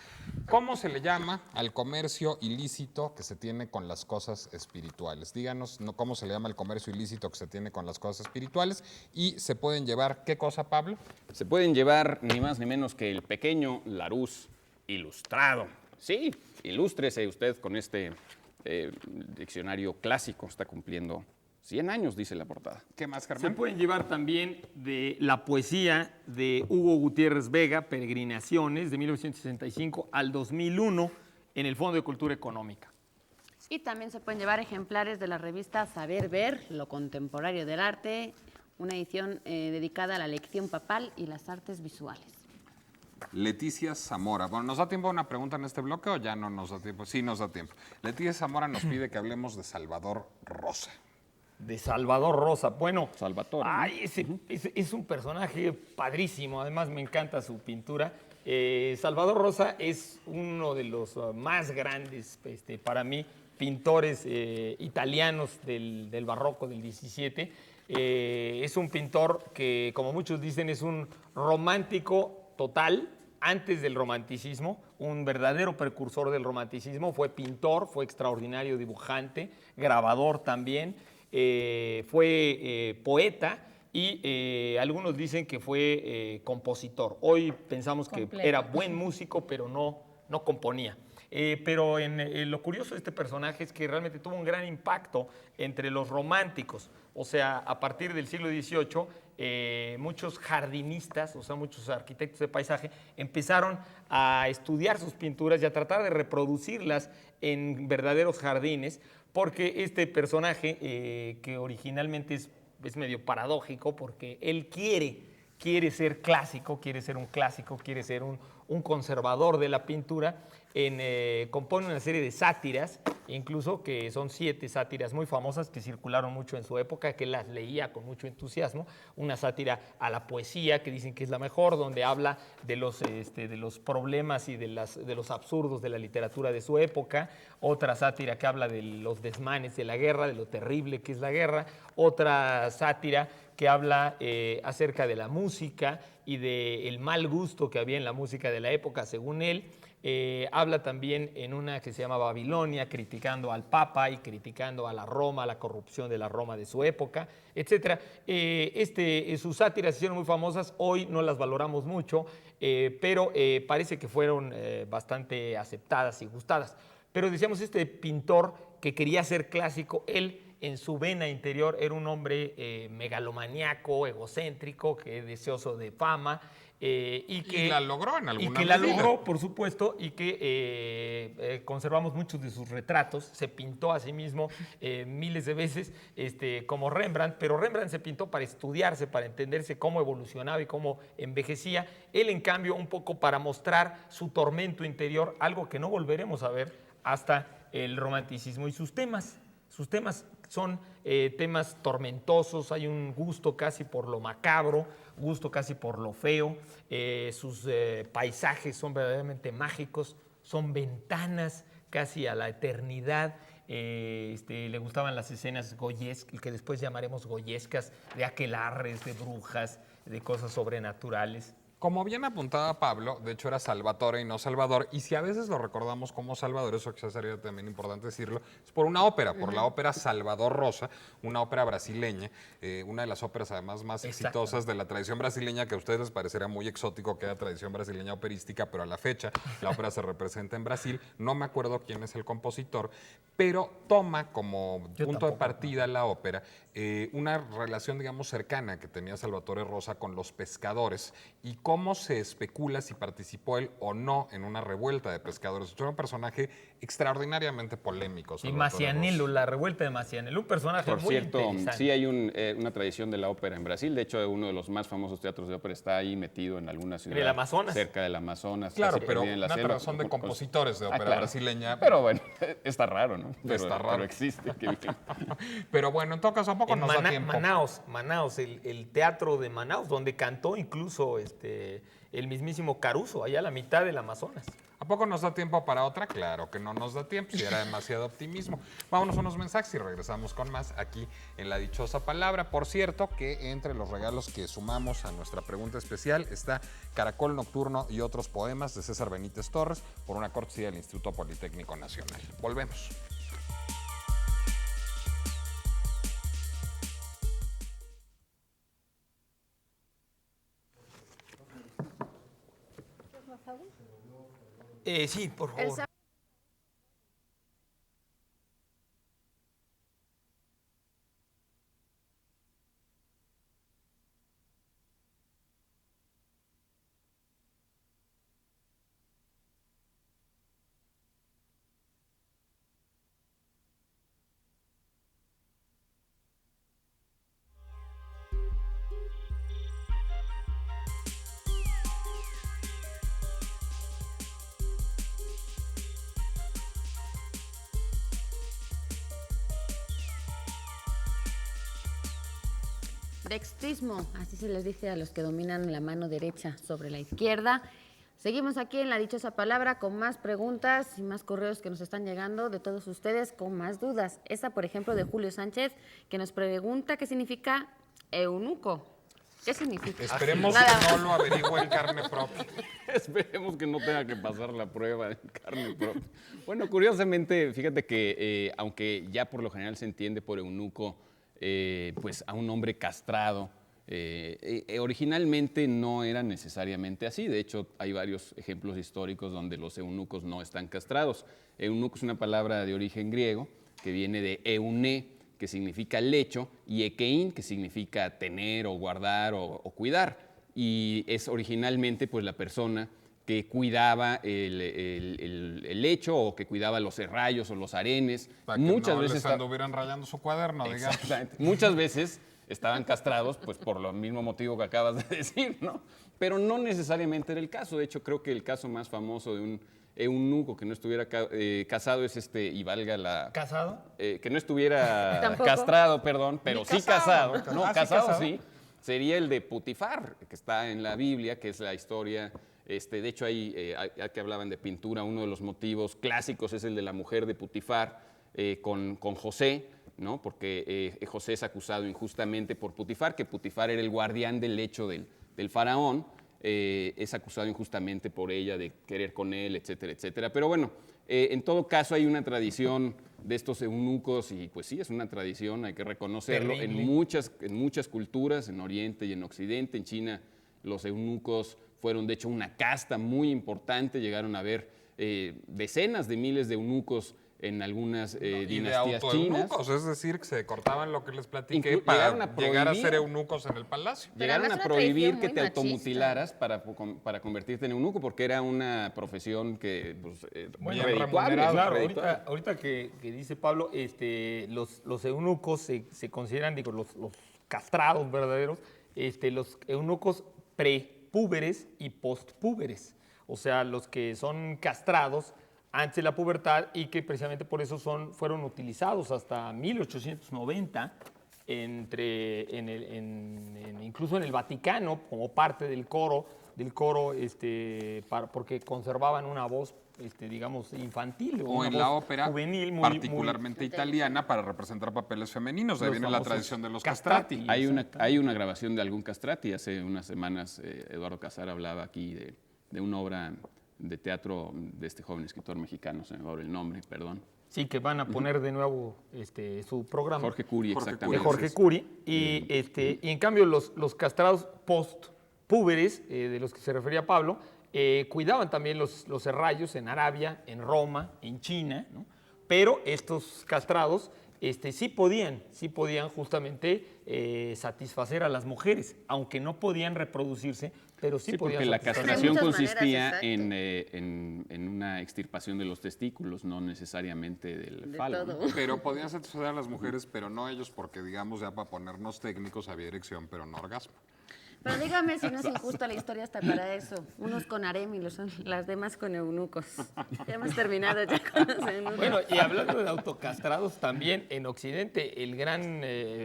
Speaker 2: ¿Cómo se le llama al comercio ilícito que se tiene con las cosas espirituales? Díganos cómo se le llama el comercio ilícito que se tiene con las cosas espirituales y se pueden llevar, ¿qué cosa, Pablo?
Speaker 3: Se pueden llevar ni más ni menos que el pequeño Larousse ilustrado. Sí, ilústrese usted con este diccionario clásico, está cumpliendo 100 años, dice la portada.
Speaker 2: ¿Qué más,
Speaker 1: Se
Speaker 2: Germán?
Speaker 1: pueden llevar también de la poesía de Hugo Gutiérrez Vega, Peregrinaciones, de 1965 al 2001, en el Fondo de Cultura Económica.
Speaker 4: Y también se pueden llevar ejemplares de la revista Saber Ver, lo contemporáneo del arte, una edición dedicada a la lección papal y las artes visuales.
Speaker 2: Leticia Zamora. Bueno, ¿nos da tiempo a una pregunta en este bloque o ya no nos da tiempo? Sí, nos da tiempo. Leticia Zamora nos pide que hablemos de Salvador Rosa.
Speaker 1: De Salvador Rosa. Bueno,
Speaker 3: Salvatore, ¿no?
Speaker 1: ay, ese es un personaje padrísimo. Además, me encanta su pintura. Salvador Rosa es uno de los más grandes, para mí, pintores italianos del barroco del 17. Es un pintor que, como muchos dicen, es un romántico total, antes del romanticismo, un verdadero precursor del romanticismo. Fue pintor, fue extraordinario dibujante, grabador también, fue poeta y algunos dicen que fue compositor. Hoy pensamos que
Speaker 4: Completo.
Speaker 1: era buen músico, pero no componía. Pero lo curioso de este personaje es que realmente tuvo un gran impacto entre los románticos. O sea, a partir del siglo XVIII, muchos jardinistas, o sea, muchos arquitectos de paisaje, empezaron a estudiar sus pinturas y a tratar de reproducirlas en verdaderos jardines, porque este personaje, que originalmente es medio paradójico, porque él quiere ser clásico, quiere ser un clásico, quiere ser un conservador de la pintura, compone una serie de sátiras, incluso que son 7 sátiras muy famosas que circularon mucho en su época, que las leía con mucho entusiasmo. Una sátira a la poesía, que dicen que es la mejor, donde habla de los problemas y de los absurdos de la literatura de su época. Otra sátira que habla de los desmanes de la guerra, de lo terrible que es la guerra. Otra sátira que habla acerca de la música y del mal gusto que había en la música de la época, según él. Habla también en una que se llama Babilonia, criticando al Papa y criticando a la Roma, la corrupción de la Roma de su época, etc. Sus sátiras se hicieron muy famosas, hoy no las valoramos mucho, pero parece que fueron bastante aceptadas y gustadas. Pero decíamos, este pintor que quería ser clásico, él en su vena interior era un hombre megalomaníaco, egocéntrico, que deseoso de fama. Y
Speaker 2: la logró en alguna
Speaker 1: Y que la
Speaker 2: medida.
Speaker 1: logró, por supuesto, y que conservamos muchos de sus retratos. Se pintó a sí mismo miles de veces, como Rembrandt, pero Rembrandt se pintó para estudiarse, para entenderse cómo evolucionaba y cómo envejecía. Él, en cambio, un poco para mostrar su tormento interior, algo que no volveremos a ver hasta el romanticismo. Y sus temas son temas tormentosos, hay un gusto casi por lo macabro, gusto casi por lo feo. Sus paisajes son verdaderamente mágicos, son ventanas casi a la eternidad. Le gustaban las escenas goyescas, que después llamaremos goyescas, de aquelarres, de brujas, de cosas sobrenaturales.
Speaker 2: Como bien apuntaba Pablo, de hecho era Salvatore y no Salvador, y si a veces lo recordamos como Salvador, eso quizás sería también importante decirlo, es por una ópera, por la ópera Salvador Rosa, una ópera brasileña, una de las óperas además más exitosas de la tradición brasileña, que a ustedes les parecerá muy exótico que era tradición brasileña operística, pero a la fecha la ópera se representa en Brasil. No me acuerdo quién es el compositor, pero toma como punto de partida la ópera una relación, digamos, cercana que tenía Salvatore Rosa con los pescadores y cómo se especula si participó él o no en una revuelta de pescadores. Era un personaje extraordinariamente polémico.
Speaker 1: Y
Speaker 2: Salvatore
Speaker 1: Macianello,
Speaker 2: Rosa.
Speaker 1: la revuelta de Macianello, un personaje
Speaker 3: Por
Speaker 1: muy
Speaker 3: cierto,
Speaker 1: interesante.
Speaker 3: sí hay una tradición de la ópera en Brasil. De hecho, uno de los más famosos teatros de ópera está ahí metido en alguna ciudad.
Speaker 1: ¿En el Amazonas?
Speaker 3: Cerca del Amazonas.
Speaker 2: Claro,
Speaker 3: casi
Speaker 2: pero
Speaker 3: perdida en la
Speaker 2: una
Speaker 3: selva.
Speaker 2: tradición de compositores de ópera
Speaker 3: claro.
Speaker 2: brasileña.
Speaker 3: Pero bueno, está raro, ¿no?
Speaker 2: Está raro.
Speaker 3: Pero existe. qué bien.
Speaker 2: Pero bueno, en todo caso, ¿a poco
Speaker 1: En
Speaker 2: nos da tiempo?
Speaker 1: Manaus, el teatro de Manaus, donde cantó incluso el mismísimo Caruso, allá a la mitad del Amazonas.
Speaker 2: ¿A poco nos da tiempo para otra? Claro que no nos da tiempo, si era demasiado optimismo. Vámonos a unos mensajes y regresamos con más aquí en La Dichosa Palabra. Por cierto, que entre los regalos que sumamos a nuestra pregunta especial está Caracol Nocturno y otros poemas de César Benítez Torres por una cortesía del Instituto Politécnico Nacional. Volvemos.
Speaker 1: Sí, por favor.
Speaker 4: Dextrismo, así se les dice a los que dominan la mano derecha sobre la izquierda. Seguimos aquí en La Dichosa Palabra con más preguntas y más correos que nos están llegando de todos ustedes con más dudas. Esta, por ejemplo, de Julio Sánchez, que nos pregunta qué significa eunuco. ¿Qué significa?
Speaker 2: Esperemos
Speaker 4: Nada.
Speaker 2: que no lo averigüe en carne propia.
Speaker 5: Esperemos que no tenga que pasar la prueba de carne propia. Bueno, curiosamente, fíjate que aunque ya por lo general se entiende por eunuco pues a un hombre castrado, originalmente no era necesariamente así. De hecho, hay varios ejemplos históricos donde los eunucos no están castrados. Eunuco es una palabra de origen griego que viene de euné, que significa lecho, y ekein, que significa tener o guardar o cuidar. Y es originalmente pues la persona que cuidaba el lecho o que cuidaba los serrallos o los arenes.
Speaker 2: Para que
Speaker 5: Muchas
Speaker 2: no
Speaker 5: veces
Speaker 2: les anduvieran rayando su cuaderno, digamos.
Speaker 5: Exactamente. Muchas veces estaban castrados, pues por lo mismo motivo que acabas de decir, ¿no? Pero no necesariamente era el caso. De hecho, creo que el caso más famoso de un eunuco que no estuviera casado es y valga la...
Speaker 1: ¿Casado?
Speaker 5: Que no estuviera
Speaker 4: Tampoco.
Speaker 5: castrado, perdón, pero
Speaker 1: Ni
Speaker 5: sí
Speaker 1: casado.
Speaker 5: casado. No,
Speaker 1: Ah, sí,
Speaker 5: casado
Speaker 1: casado.
Speaker 5: sí. Sería el de Putifar, que está en la Biblia, que es la historia. De hecho, ya que hablaban de pintura, uno de los motivos clásicos es el de la mujer de Putifar con José, ¿no? Porque José es acusado injustamente por Putifar, que Putifar era el guardián del lecho del faraón. Es acusado injustamente por ella de querer con él, etcétera, etcétera. Pero bueno, en todo caso hay una tradición de estos eunucos y pues sí, es una tradición, hay que reconocerlo, en muchas culturas, en Oriente y en Occidente. En China los eunucos fueron de hecho una casta muy importante, llegaron a haber decenas de miles de eunucos en algunas
Speaker 2: Y de
Speaker 5: dinastías chinas.
Speaker 2: autoeunucos, es decir, que se cortaban lo que les platiqué
Speaker 5: Llegaron
Speaker 2: para
Speaker 5: a
Speaker 2: llegar a
Speaker 5: prohibir.
Speaker 2: ser eunucos en el palacio.
Speaker 4: Pero
Speaker 5: Llegaron
Speaker 4: además
Speaker 5: a
Speaker 4: una
Speaker 5: prohibir
Speaker 4: tradición
Speaker 5: que
Speaker 4: muy
Speaker 5: te
Speaker 4: machista.
Speaker 5: automutilaras para convertirte en eunuco, porque era una profesión que pues,
Speaker 1: Bueno,
Speaker 5: redituable,
Speaker 2: remunerado.
Speaker 1: Claro,
Speaker 5: redituable.
Speaker 1: ahorita que dice Pablo, los eunucos se consideran, digo, los castrados verdaderos, los eunucos prepúberes y postpúberes. O sea, los que son castrados antes de la pubertad y que precisamente por eso fueron utilizados hasta 1890 incluso en el Vaticano como parte del coro porque conservaban una voz digamos infantil
Speaker 2: O
Speaker 1: una
Speaker 2: en la
Speaker 1: voz
Speaker 2: ópera,
Speaker 1: juvenil
Speaker 2: particularmente italiana, para representar papeles femeninos. De ahí
Speaker 1: Los
Speaker 2: viene la
Speaker 1: famosos
Speaker 2: tradición de los
Speaker 1: castrati.
Speaker 2: castrati.
Speaker 5: Hay una grabación de algún castrati. Hace unas semanas Eduardo Casar hablaba aquí de una obra de teatro de este joven escritor mexicano, se me va el nombre, perdón.
Speaker 1: Sí, que van a poner de nuevo su programa.
Speaker 5: Jorge Curi,
Speaker 2: Jorge
Speaker 5: exactamente.
Speaker 1: De Jorge Curi. Y en cambio los castrados post-púberes, de los que se refería Pablo, cuidaban también los serrallos en Arabia, en Roma, en China, ¿no? Pero estos castrados sí podían justamente satisfacer a las mujeres, aunque no podían reproducirse, pero sí,
Speaker 5: Sí,
Speaker 1: podían
Speaker 5: porque la
Speaker 1: satisfacer.
Speaker 5: castración
Speaker 4: De muchas
Speaker 5: consistía
Speaker 4: maneras,
Speaker 5: en una extirpación de los testículos, no necesariamente del
Speaker 4: De
Speaker 5: falo. ¿no?
Speaker 4: todo.
Speaker 2: Pero podían satisfacer a las mujeres, pero no ellos, porque digamos ya para ponernos técnicos había erección, pero no orgasmo.
Speaker 4: Pero dígame si no es injusta la historia hasta para eso. Unos con harem y las demás con eunucos. Ya hemos terminado ya con los eunucos.
Speaker 1: Bueno, y hablando de autocastrados, también en Occidente, el gran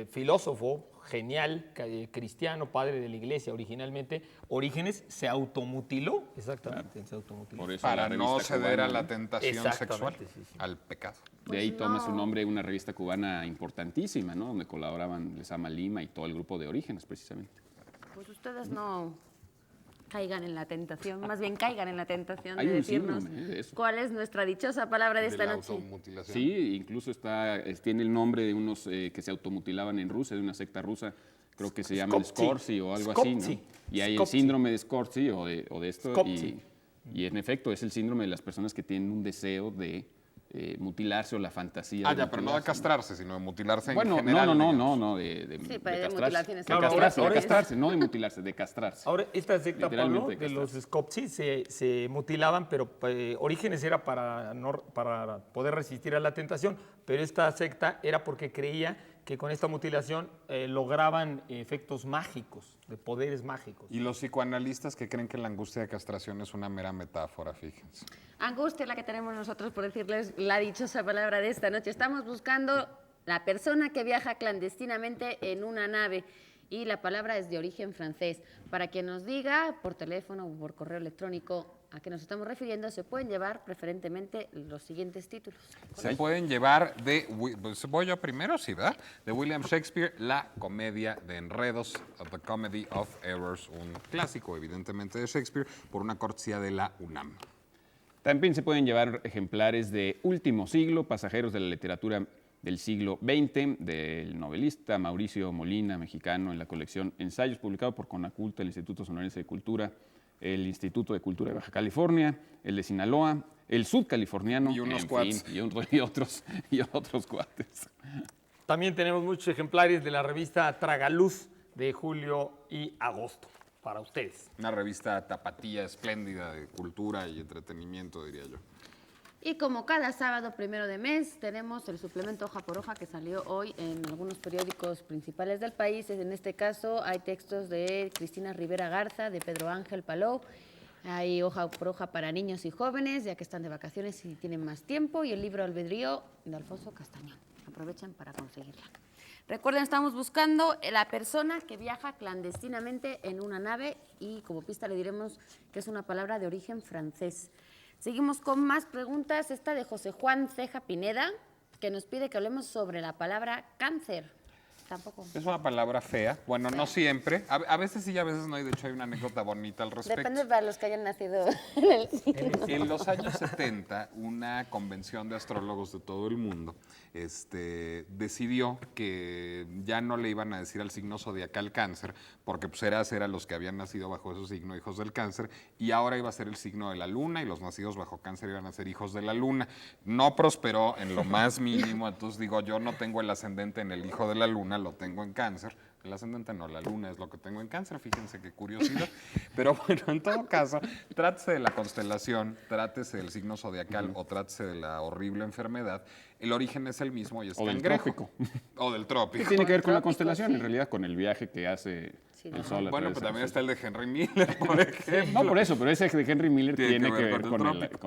Speaker 1: filósofo genial, cristiano, padre de la iglesia originalmente, Orígenes, se automutiló. Exactamente, se automutiló.
Speaker 5: Por eso
Speaker 2: Para
Speaker 5: la
Speaker 2: no
Speaker 5: revista
Speaker 2: ceder a
Speaker 5: cubana,
Speaker 2: la
Speaker 5: ¿no?
Speaker 2: tentación sexual,
Speaker 1: Exactamente, sí.
Speaker 2: al pecado.
Speaker 5: De ahí
Speaker 4: Pues
Speaker 5: toma
Speaker 4: no.
Speaker 5: su nombre una revista cubana importantísima, ¿no? Donde colaboraban Lezama Lima y todo el grupo de Orígenes, precisamente.
Speaker 4: Pues ustedes no caigan en la tentación, más bien caigan en la tentación
Speaker 5: Hay
Speaker 4: de
Speaker 5: un
Speaker 4: decirnos
Speaker 5: síndrome de eso.
Speaker 4: cuál es nuestra dichosa palabra de
Speaker 2: De
Speaker 4: esta
Speaker 2: la
Speaker 4: noche.
Speaker 2: automutilación.
Speaker 5: Sí, incluso tiene el nombre de unos que se automutilaban en Rusia, de una secta rusa, creo que se llaman
Speaker 1: Skoptsi.
Speaker 5: Scorsese o algo así, ¿no?
Speaker 1: Skoptsi.
Speaker 5: Y hay el
Speaker 1: Skoptsi.
Speaker 5: síndrome de Scorsese o de esto,
Speaker 1: Skoptsi.
Speaker 5: y en efecto es el síndrome de las personas que tienen un deseo de mutilarse o la fantasía de
Speaker 2: Ya, pero no de
Speaker 5: mutilarse,
Speaker 2: castrarse, sino de mutilarse
Speaker 5: Bueno,
Speaker 2: en general. digamos.
Speaker 5: no, de
Speaker 4: Sí, para
Speaker 5: castrarse.
Speaker 4: mutilaciones
Speaker 5: De
Speaker 1: Claro,
Speaker 5: castrarse,
Speaker 1: ahora
Speaker 5: de
Speaker 1: está-
Speaker 5: castrarse, no de mutilarse, de castrarse.
Speaker 1: Ahora, esta secta,
Speaker 5: Literalmente
Speaker 1: Pablo, de los
Speaker 5: castrarse.
Speaker 1: Skoptsi se mutilaban, pero Orígenes era para poder resistir a la tentación, pero esta secta era porque creía que con esta mutilación lograban efectos mágicos, de poderes mágicos.
Speaker 2: Y los psicoanalistas que creen que la angustia de castración es una mera metáfora, fíjense.
Speaker 4: Angustia la que tenemos nosotros por decirles la dichosa palabra de esta noche. Estamos buscando la persona que viaja clandestinamente en una nave. y la palabra es de origen francés. Para quien nos diga por teléfono o por correo electrónico a qué nos estamos refiriendo, se pueden llevar preferentemente los siguientes títulos.
Speaker 2: Se pueden llevar de, pues voy yo primero, sí, ¿verdad? De William Shakespeare, La comedia de enredos, The Comedy of Errors, un clásico evidentemente de Shakespeare, por una cortesía de la UNAM.
Speaker 3: También se pueden llevar ejemplares de Último Siglo, pasajeros de la literatura del siglo XX, del novelista Mauricio Molina, mexicano, en la colección Ensayos, publicado por Conaculta, el Instituto Sonorense de Cultura, el Instituto de Cultura de Baja California, el de Sinaloa, el sudcaliforniano,
Speaker 2: Y unos
Speaker 3: en
Speaker 2: cuates.
Speaker 3: fin, y otros cuates.
Speaker 1: También tenemos muchos ejemplares de la revista Tragaluz de julio y agosto para ustedes.
Speaker 2: Una revista tapatía espléndida de cultura y entretenimiento, diría yo.
Speaker 4: Y como cada sábado primero de mes, tenemos el suplemento hoja por hoja que salió hoy en algunos periódicos principales del país. En este caso hay textos de Cristina Rivera Garza, de Pedro Ángel Palou. Hay hoja por hoja para niños y jóvenes, ya que están de vacaciones y tienen más tiempo. Y el libro Albedrío de Alfonso Castañón. Aprovechen para conseguirla. Recuerden, estamos buscando la persona que viaja clandestinamente en una nave y como pista le diremos que es una palabra de origen francés. Seguimos con más preguntas. Esta de José Juan Ceja Pineda, que nos pide que hablemos sobre la palabra cáncer. Tampoco.
Speaker 2: Es una palabra fea. Bueno, no siempre. A veces sí y a veces no. Y de hecho hay una anécdota bonita al respecto.
Speaker 4: Depende para los que hayan nacido
Speaker 2: En los años 70, una convención de astrólogos de todo el mundo decidió que ya no le iban a decir al signo zodiacal cáncer, porque pues era los que habían nacido bajo ese signo hijos del cáncer, y ahora iba a ser el signo de la luna, y los nacidos bajo cáncer iban a ser hijos de la luna. No prosperó en lo más mínimo, entonces digo, yo no tengo el ascendente en el hijo de la luna, lo tengo en cáncer. El ascendente no, la luna es lo que tengo en cáncer, fíjense qué curiosidad. Pero bueno, en todo caso, trátese de la constelación, trátese del signo zodiacal o trátese de la horrible enfermedad, el origen es el mismo y es
Speaker 3: O del
Speaker 2: cangrejo.
Speaker 3: trópico.
Speaker 2: O del trópico.
Speaker 3: ¿Qué tiene que ver con la
Speaker 4: Trópico,
Speaker 3: constelación?
Speaker 4: sí.
Speaker 3: En realidad, con el viaje que hace el Sol. a
Speaker 2: Bueno,
Speaker 3: través
Speaker 2: pues
Speaker 3: de
Speaker 2: también
Speaker 3: los-
Speaker 2: está el de Henry Miller, por ejemplo.
Speaker 3: No, por eso, pero ese de Henry Miller
Speaker 2: Tiene
Speaker 3: tiene que ver
Speaker 2: el
Speaker 3: con
Speaker 2: trópico.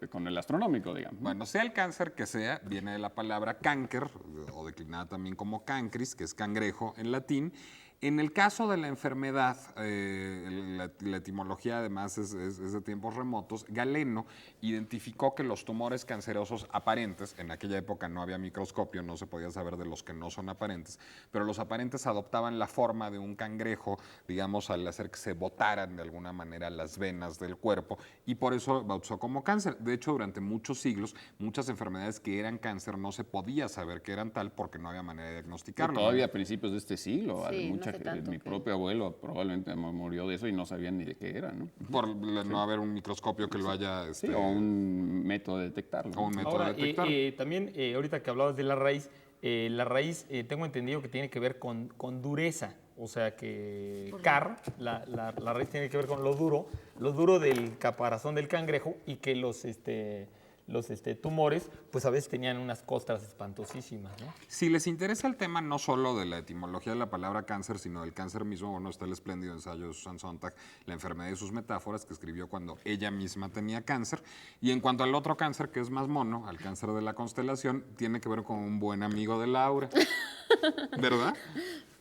Speaker 3: con el astronómico, digamos.
Speaker 2: Bueno, sea el cáncer que sea, viene de la palabra cáncer, o declinada también como cancris, que es cangrejo en latín. En el caso de la enfermedad, la etimología además es de tiempos remotos, Galeno identificó que los tumores cancerosos aparentes, en aquella época no había microscopio, no se podía saber de los que no son aparentes, pero los aparentes adoptaban la forma de un cangrejo, digamos, al hacer que se botaran de alguna manera las venas del cuerpo, y por eso bautizó como cáncer. De hecho, durante muchos siglos, muchas enfermedades que eran cáncer no se podía saber que eran tal porque no había manera de diagnosticarlo.
Speaker 3: Todavía a principios de este siglo,
Speaker 4: Sí, no
Speaker 3: mucha
Speaker 4: hace
Speaker 3: gente-
Speaker 4: tanto
Speaker 3: mi
Speaker 4: que-
Speaker 3: propio abuelo probablemente murió de eso y no sabían ni de qué era, ¿no?
Speaker 2: Por no haber un microscopio que lo haya...
Speaker 3: Sí, o un método de detectarlo.
Speaker 2: o un método
Speaker 1: Ahora,
Speaker 2: de detectar.
Speaker 1: también, ahorita que hablabas de la raíz tengo entendido que tiene que ver con dureza. O sea que la raíz tiene que ver con lo duro del caparazón del cangrejo y que los tumores, pues a veces tenían unas costras espantosísimas, ¿no?
Speaker 2: Si les interesa el tema no solo de la etimología de la palabra cáncer, sino del cáncer mismo, bueno, está el espléndido ensayo de Susan Sontag, La enfermedad y sus metáforas, que escribió cuando ella misma tenía cáncer. Y en cuanto al otro cáncer, que es más mono, al cáncer de la constelación, tiene que ver con un buen amigo de Laura, ¿verdad?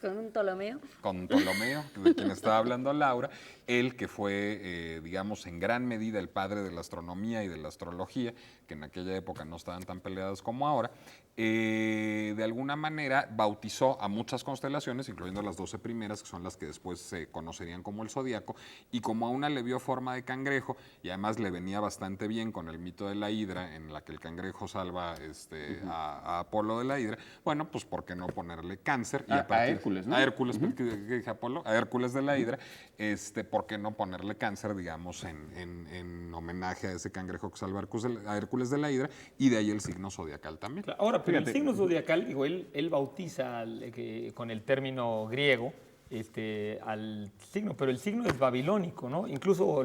Speaker 4: con un Ptolomeo.
Speaker 2: Con Ptolomeo, de quien estaba hablando Laura, él que fue, digamos, en gran medida el padre de la astronomía y de la astrología, que en aquella época no estaban tan peleadas como ahora, de alguna manera bautizó a muchas constelaciones, incluyendo las 12 primeras, que son las que después se conocerían como el zodiaco, y como a una le vio forma de cangrejo, y además le venía bastante bien con el mito de la hidra, en la que el cangrejo salva a Apolo de la hidra, bueno, pues ¿por qué no ponerle cáncer?
Speaker 3: A Hércules, ¿no?
Speaker 2: A Hércules, ¿qué dije Apolo? A Hércules de la hidra, ¿por qué no ponerle cáncer, digamos, en homenaje a ese cangrejo que salva a Hércules de la hidra, y de ahí el signo zodiacal también?
Speaker 1: Ahora, pero el
Speaker 3: Fíjate.
Speaker 1: signo zodiacal, digo, él bautiza con el término griego al signo, pero el signo es babilónico, ¿no? Incluso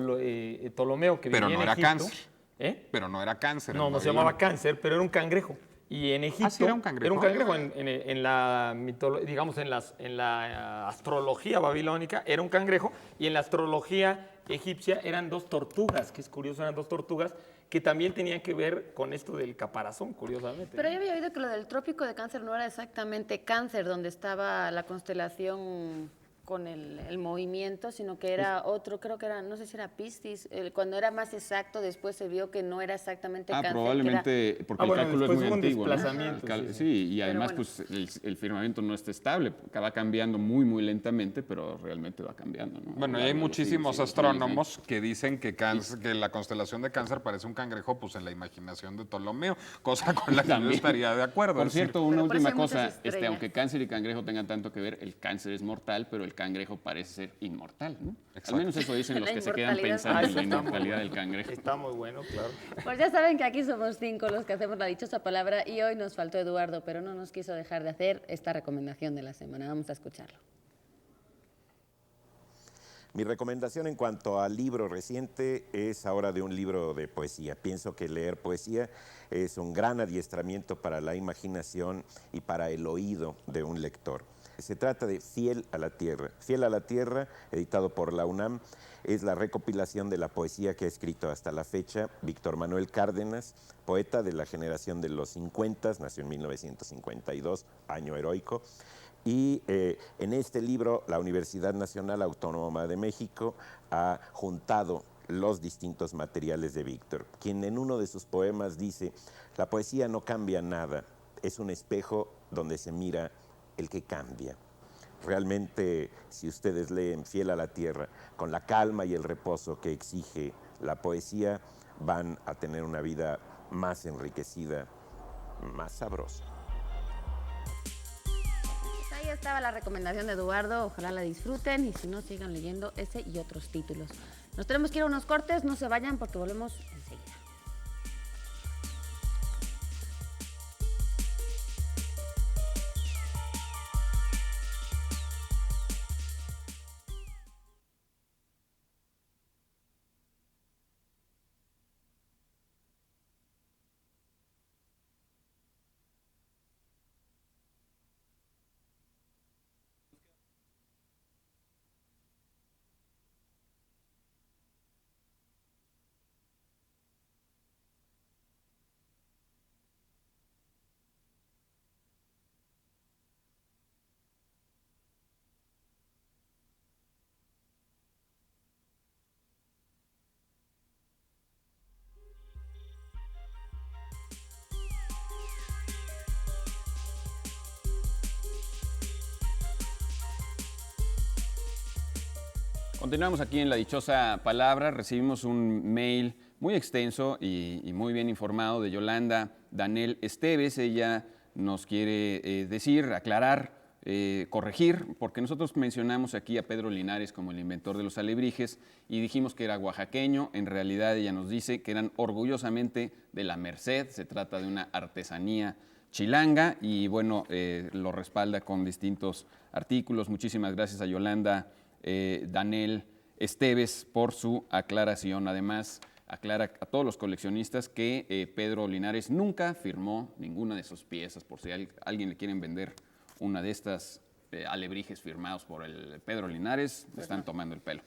Speaker 1: Ptolomeo, que
Speaker 2: Pero
Speaker 1: vivía
Speaker 2: no
Speaker 1: en
Speaker 2: era
Speaker 1: Egipto,
Speaker 2: cáncer.
Speaker 1: ¿eh?
Speaker 2: Pero no era cáncer.
Speaker 1: No,
Speaker 2: en
Speaker 1: no se
Speaker 2: Babilonia.
Speaker 1: llamaba cáncer, pero era un cangrejo. Y en Egipto
Speaker 2: sí, era un cangrejo.
Speaker 1: era un cangrejo. En la digamos, en la astrología babilónica era un cangrejo, y en la astrología egipcia eran dos tortugas, que es curioso, eran dos tortugas que también tenían que ver con esto del caparazón, curiosamente.
Speaker 4: Pero yo había oído que lo del trópico de Cáncer no era exactamente Cáncer, donde estaba la constelación con el movimiento, sino que era otro, creo que era, no sé si era Piscis, cuando era más exacto, después se vio que no era exactamente Cáncer.
Speaker 3: Probablemente, porque el
Speaker 1: bueno,
Speaker 3: cálculo es
Speaker 1: después
Speaker 3: muy
Speaker 1: hubo un
Speaker 3: antiguo, ¿no?
Speaker 1: desplazamiento,
Speaker 3: Sí, y
Speaker 4: Pero
Speaker 3: además
Speaker 4: bueno.
Speaker 3: pues el firmamento no está estable, va cambiando muy, muy lentamente, pero realmente va cambiando, ¿no?
Speaker 2: Bueno,
Speaker 3: A
Speaker 2: y
Speaker 3: lo
Speaker 2: hay
Speaker 3: largo de los
Speaker 2: muchísimos
Speaker 3: siglos,
Speaker 2: astrónomos que dicen que, que la constelación de Cáncer parece un cangrejo, pues en la imaginación de Ptolomeo, cosa con la que yo
Speaker 3: También.
Speaker 2: estaría de acuerdo.
Speaker 3: Por
Speaker 2: Es decir,
Speaker 3: cierto, una
Speaker 4: Pero por eso
Speaker 3: última
Speaker 4: hay muchas
Speaker 3: cosa,
Speaker 4: estrellas.
Speaker 3: aunque Cáncer y cangrejo tengan tanto que ver, el cáncer es mortal, pero el cangrejo parece ser inmortal, ¿no?
Speaker 2: Exacto.
Speaker 3: Al menos eso dicen los
Speaker 4: La
Speaker 3: que se quedan
Speaker 4: inmortalidad.
Speaker 3: pensando en la
Speaker 1: está muy
Speaker 3: inmortalidad
Speaker 1: bueno.
Speaker 3: del cangrejo.
Speaker 1: Está muy bueno, claro.
Speaker 4: Pues ya saben que aquí somos 5 los que hacemos la dichosa palabra y hoy nos faltó Eduardo, pero no nos quiso dejar de hacer esta recomendación de la semana. Vamos a escucharlo.
Speaker 6: Mi recomendación en cuanto al libro reciente es ahora de un libro de poesía. Pienso que leer poesía es un gran adiestramiento para la imaginación y para el oído de un lector. Se trata de Fiel a la Tierra. Fiel a la Tierra, editado por la UNAM, es la recopilación de la poesía que ha escrito hasta la fecha Víctor Manuel Cárdenas, poeta de la generación de los 50, nació en 1952, año heroico. Y en este libro la Universidad Nacional Autónoma de México ha juntado los distintos materiales de Víctor, quien en uno de sus poemas dice: la poesía no cambia nada, es un espejo donde se mira el que cambia. Realmente, si ustedes leen Fiel a la Tierra, con la calma y el reposo que exige la poesía, van a tener una vida más enriquecida, más sabrosa.
Speaker 4: Pues ahí estaba la recomendación de Eduardo, ojalá la disfruten y si no, sigan leyendo ese y otros títulos. Nos tenemos que ir a unos cortes, no se vayan porque volvemos enseguida.
Speaker 3: Continuamos aquí en La Dichosa Palabra. Recibimos un mail muy extenso y muy bien informado de Yolanda Danel Esteves. Ella nos quiere decir, aclarar, corregir, porque nosotros mencionamos aquí a Pedro Linares como el inventor de los alebrijes y dijimos que era oaxaqueño. En realidad ella nos dice que eran orgullosamente de la Merced. Se trata de una artesanía chilanga y bueno, lo respalda con distintos artículos. Muchísimas gracias a Yolanda Danel Esteves por su aclaración. Además, aclara a todos los coleccionistas que Pedro Linares nunca firmó ninguna de sus piezas. Por si alguien le quieren vender una de estas alebrijes firmados por el Pedro Linares, le están tomando el pelo.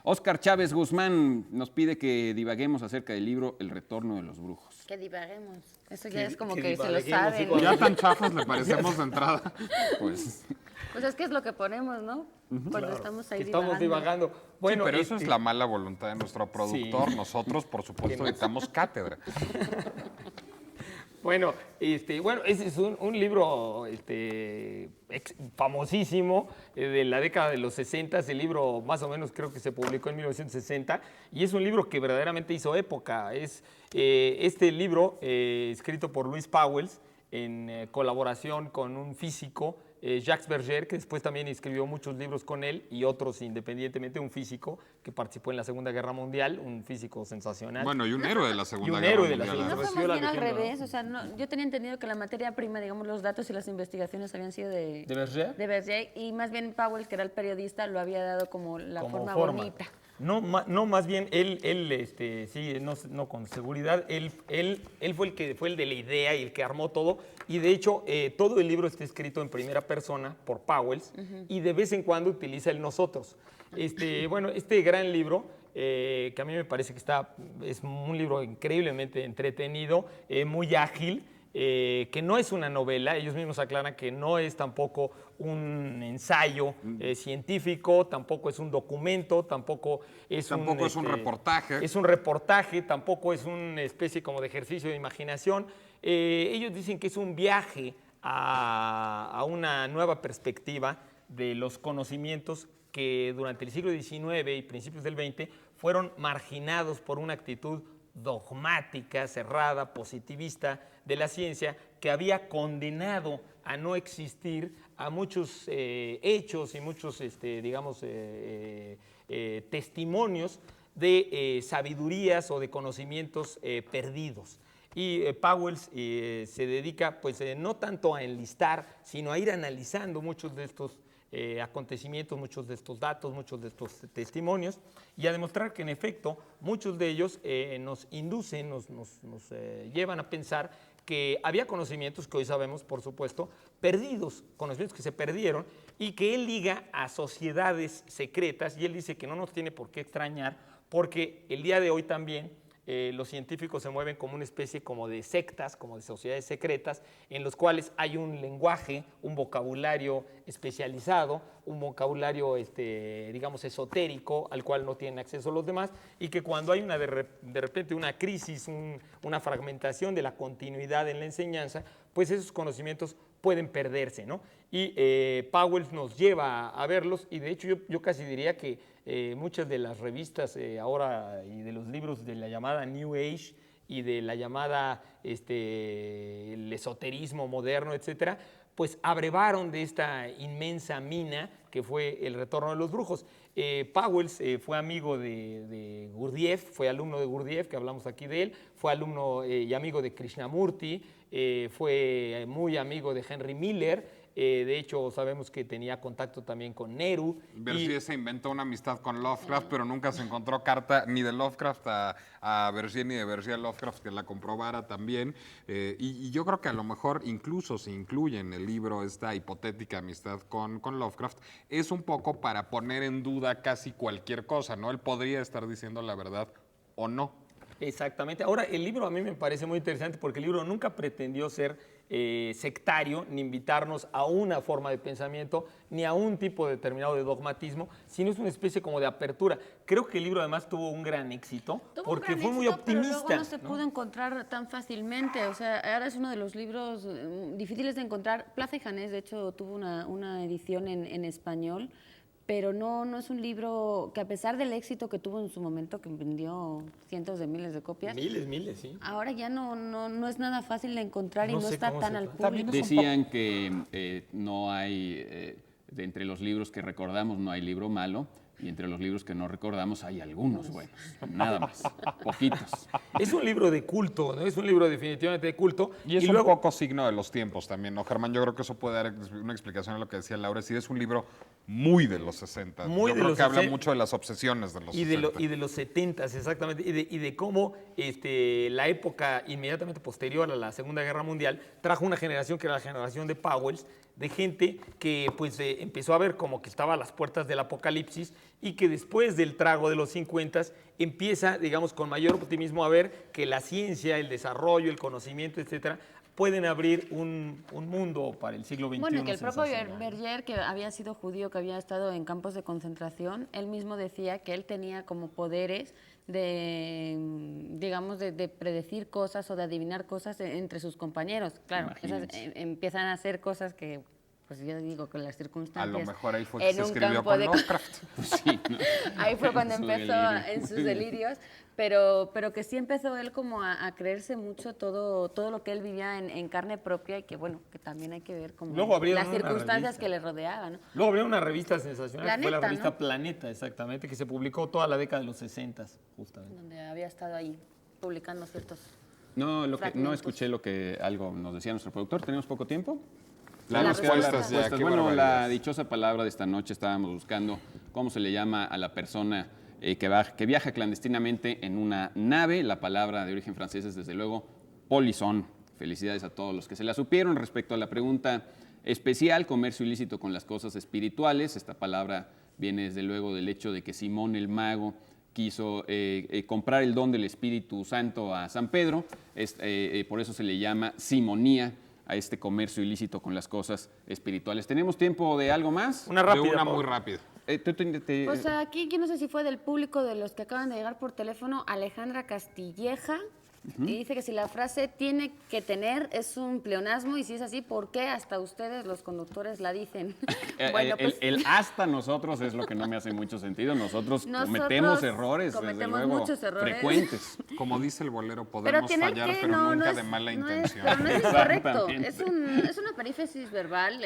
Speaker 3: Óscar Chávez Guzmán nos pide que divaguemos acerca del libro El Retorno de los Brujos.
Speaker 4: Que divaguemos. Eso ya es como
Speaker 1: que
Speaker 4: que se lo
Speaker 1: divaguemos,
Speaker 4: saben.
Speaker 1: sí, cuando-
Speaker 2: ya tan chafas le parecemos de entrada.
Speaker 3: Pues,
Speaker 4: Pues es que es lo que ponemos, ¿no? Cuando estamos ahí
Speaker 1: Estamos divagando.
Speaker 2: Sí,
Speaker 1: Bueno,
Speaker 2: pero eso es
Speaker 1: este,
Speaker 2: la mala voluntad de nuestro productor.
Speaker 1: Sí.
Speaker 2: Nosotros, por supuesto, dictamos cátedra.
Speaker 1: Bueno, ese es un libro famosísimo de la década de los 60. El libro más o menos creo que se publicó en 1960 y es un libro que verdaderamente hizo época. Es este libro escrito por Luis Pauwels en colaboración con un físico, Jacques Berger, que después también escribió muchos libros con él y otros independientemente, un físico que participó en la Segunda Guerra Mundial, un físico sensacional.
Speaker 2: Bueno, y un héroe de la
Speaker 1: Y
Speaker 2: Segunda
Speaker 1: un
Speaker 2: Guerra
Speaker 1: héroe de la
Speaker 2: Mundial.
Speaker 4: Y no
Speaker 1: Segunda.
Speaker 2: además.
Speaker 1: Recibió
Speaker 4: fuimos
Speaker 1: la
Speaker 4: bien al
Speaker 1: Legión, ¿no?
Speaker 4: revés, o sea, yo tenía entendido que la materia prima, digamos, los datos y las investigaciones habían sido
Speaker 1: ¿De Berger?
Speaker 4: de Berger y más bien Powell, que era el periodista, lo había dado como la
Speaker 1: Como
Speaker 4: forma
Speaker 1: forma.
Speaker 4: bonita.
Speaker 1: No, más bien él sí, no con seguridad, él fue el de la idea y el que armó todo. Y de hecho, todo el libro está escrito en primera persona por Pauwels y de vez en cuando utiliza el nosotros. Este gran libro que a mí me parece que es un libro increíblemente entretenido, muy ágil, que no es una novela. Ellos mismos aclaran que no es tampoco un ensayo científico, tampoco es un documento, tampoco es
Speaker 2: un reportaje.
Speaker 1: Es un reportaje, tampoco es una especie como de ejercicio de imaginación. Ellos dicen que es un viaje a una nueva perspectiva de los conocimientos que durante el siglo XIX y principios del XX fueron marginados por una actitud dogmática, cerrada, positivista de la ciencia, que había condenado a no existir a muchos hechos y muchos, testimonios de sabidurías o de conocimientos perdidos. Y Powell se dedica, pues, no tanto a enlistar, sino a ir analizando muchos de estos acontecimientos, muchos de estos datos, muchos de estos testimonios, y a demostrar que, en efecto, muchos de ellos nos inducen, nos llevan a pensar que había conocimientos que hoy sabemos, por supuesto, perdidos, conocimientos que se perdieron, y que él liga a sociedades secretas, y él dice que no nos tiene por qué extrañar, porque el día de hoy también los científicos se mueven como una especie como de sectas, como de sociedades secretas, en los cuales hay un lenguaje, un vocabulario especializado, un vocabulario, digamos, esotérico, al cual no tienen acceso los demás, y que cuando hay de repente una crisis, una fragmentación de la continuidad en la enseñanza, pues esos conocimientos pueden perderse, ¿no? Y Powell nos lleva a verlos, y de hecho yo casi diría que muchas de las revistas ahora y de los libros de la llamada New Age y de la llamada el esoterismo moderno, etcétera, pues abrevaron de esta inmensa mina que fue El retorno de los brujos. Powell fue amigo de Gurdjieff, fue alumno de Gurdjieff, que hablamos aquí de él, fue alumno y amigo de Krishnamurti, fue muy amigo de Henry Miller. De hecho, sabemos que tenía contacto también con Nehru.
Speaker 2: Bergier se inventó una amistad con Lovecraft, pero nunca se encontró carta ni de Lovecraft a Bergier ni de Bergier a Lovecraft que la comprobara también. Y yo creo que a lo mejor incluso se incluye en el libro esta hipotética amistad con Lovecraft, es un poco para poner en duda casi cualquier cosa, ¿no? Él podría estar diciendo la verdad o no.
Speaker 1: Exactamente. Ahora, el libro a mí me parece muy interesante porque el libro nunca pretendió ser sectario, ni invitarnos a una forma de pensamiento, ni a un tipo determinado de dogmatismo, sino es una especie como de apertura. Creo que el libro además tuvo un gran éxito porque fue muy optimista.
Speaker 4: Pero luego no se pudo encontrar tan fácilmente. O sea, ahora es uno de los libros difíciles de encontrar. Plaza y Janés, de hecho, tuvo una edición en español, pero no es un libro que, a pesar del éxito que tuvo en su momento, que vendió cientos de miles de copias,
Speaker 1: miles, sí.
Speaker 4: ahora ya no es nada fácil de encontrar y no
Speaker 1: sé
Speaker 4: está
Speaker 1: cómo
Speaker 4: tan
Speaker 1: se
Speaker 4: al
Speaker 1: puede.
Speaker 4: público.
Speaker 3: Decían que no hay, de entre los libros que recordamos no hay libro malo, y entre los libros que no recordamos hay algunos buenos, nada más, poquitos.
Speaker 1: Es un libro de culto, ¿no? Es un libro definitivamente de culto.
Speaker 2: Y es
Speaker 1: luego,
Speaker 2: un poco signo de los tiempos también, ¿no, Germán? Yo creo que eso puede dar una explicación a lo que decía Laura. Es decir, es un libro muy de los 60.
Speaker 1: Muy
Speaker 2: Yo
Speaker 1: de
Speaker 2: creo
Speaker 1: los
Speaker 2: que habla
Speaker 1: 60.
Speaker 2: mucho de las obsesiones de los 60.
Speaker 1: Y de los 70s, exactamente, y de cómo la época inmediatamente posterior a la Segunda Guerra Mundial trajo una generación que era la generación de Powell, de gente que pues empezó a ver como que estaba a las puertas del apocalipsis y que después del trago de los 50s empieza, digamos, con mayor optimismo a ver que la ciencia, el desarrollo, el conocimiento, etcétera, pueden abrir un mundo para el siglo XXI.
Speaker 4: Bueno, que el propio
Speaker 1: sensacional.
Speaker 4: Bergier, que había sido judío, que había estado en campos de concentración, él mismo decía que él tenía como poderes de, digamos, de predecir cosas o de adivinar cosas entre sus compañeros. Claro, esas empiezan a hacer cosas que, pues yo digo que las circunstancias...
Speaker 2: A lo mejor ahí fue que
Speaker 4: en
Speaker 2: se
Speaker 4: un
Speaker 2: escribió
Speaker 4: campo
Speaker 2: con
Speaker 4: de-
Speaker 2: Lovecraft.
Speaker 3: Pues sí, ¿no?
Speaker 4: Ahí fue cuando
Speaker 3: Su
Speaker 4: empezó
Speaker 3: delirio.
Speaker 4: en sus delirios, pero que sí empezó él como a creerse mucho todo lo que él vivía en carne propia y que, bueno, que también hay que ver como
Speaker 1: Luego abrieron
Speaker 4: las
Speaker 1: una
Speaker 4: circunstancias
Speaker 1: revista.
Speaker 4: que le rodeaban, ¿no?
Speaker 1: Luego abrió una revista sensacional, que fue la
Speaker 4: Planeta,
Speaker 1: revista
Speaker 4: ¿no?
Speaker 1: Planeta, exactamente, que se publicó toda la década de los 60s, justamente.
Speaker 4: Donde había estado ahí publicando ciertos...
Speaker 3: No, no
Speaker 4: Fragmentos.
Speaker 3: escuché algo nos decía nuestro productor. ¿Tenemos poco tiempo?
Speaker 4: La
Speaker 3: Nos quedan
Speaker 4: respuesta.
Speaker 3: las respuestas.
Speaker 2: Ya, qué
Speaker 3: Bueno, la
Speaker 2: barbaridad.
Speaker 3: dichosa palabra de esta noche estábamos buscando cómo se le llama a la persona que viaja clandestinamente en una nave. La palabra de origen francés es, desde luego, polisson. Felicidades a todos los que se la supieron. Respecto a la pregunta especial, comercio ilícito con las cosas espirituales, esta palabra viene desde luego del hecho de que Simón el Mago quiso comprar el don del Espíritu Santo a San Pedro, por eso se le llama simonía a este comercio ilícito con las cosas espirituales. ¿Tenemos tiempo de algo más?
Speaker 1: Una rápida,
Speaker 2: de una
Speaker 1: Pablo.
Speaker 2: muy rápida.
Speaker 4: Pues aquí, yo no sé si fue del público de los que acaban de llegar por teléfono, Alejandra Castilleja, y dice que si la frase tiene que tener es un pleonasmo, y si es así, ¿por qué hasta ustedes los conductores la dicen? Bueno, pues,
Speaker 3: el hasta nosotros es lo que no me hace mucho sentido. Nosotros cometemos errores, desde
Speaker 4: cometemos
Speaker 3: luego,
Speaker 4: muchos errores.
Speaker 3: frecuentes.
Speaker 2: Como dice el bolero,
Speaker 4: pero
Speaker 2: podemos
Speaker 4: tener
Speaker 2: fallar,
Speaker 4: que
Speaker 2: pero
Speaker 4: no,
Speaker 2: nunca
Speaker 4: es,
Speaker 2: de mala
Speaker 4: no
Speaker 2: intención.
Speaker 4: pero no es incorrecto.
Speaker 3: Exactamente.
Speaker 4: Es una perífrasis verbal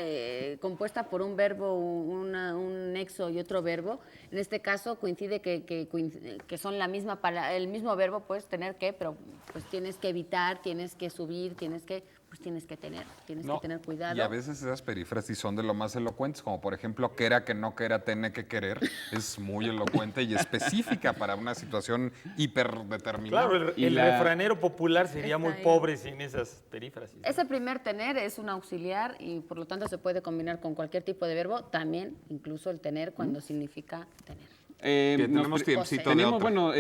Speaker 4: compuesta por un verbo, un nexo y otro verbo. En este caso coincide que son la misma el mismo verbo, pues tener que, pero pues tienes que evitar, tienes que subir, tienes que tener cuidado.
Speaker 2: Y a veces esas perífrasis son de lo más elocuentes, como por ejemplo, quera que no quera, tiene que querer. Es muy elocuente y específica para una situación hiperdeterminada.
Speaker 1: Claro,
Speaker 3: Y
Speaker 1: el
Speaker 3: la-
Speaker 1: refranero popular sería
Speaker 4: Está
Speaker 1: muy
Speaker 4: ahí.
Speaker 1: pobre sin esas perífrasis.
Speaker 4: Ese primer tener es un auxiliar y por lo tanto se puede combinar con cualquier tipo de verbo, también incluso el tener cuando significa tener.
Speaker 2: Bien,
Speaker 3: Nos
Speaker 2: tenemos
Speaker 3: pre-
Speaker 2: tiempcito de
Speaker 3: Tenemos,
Speaker 2: otra.
Speaker 3: bueno,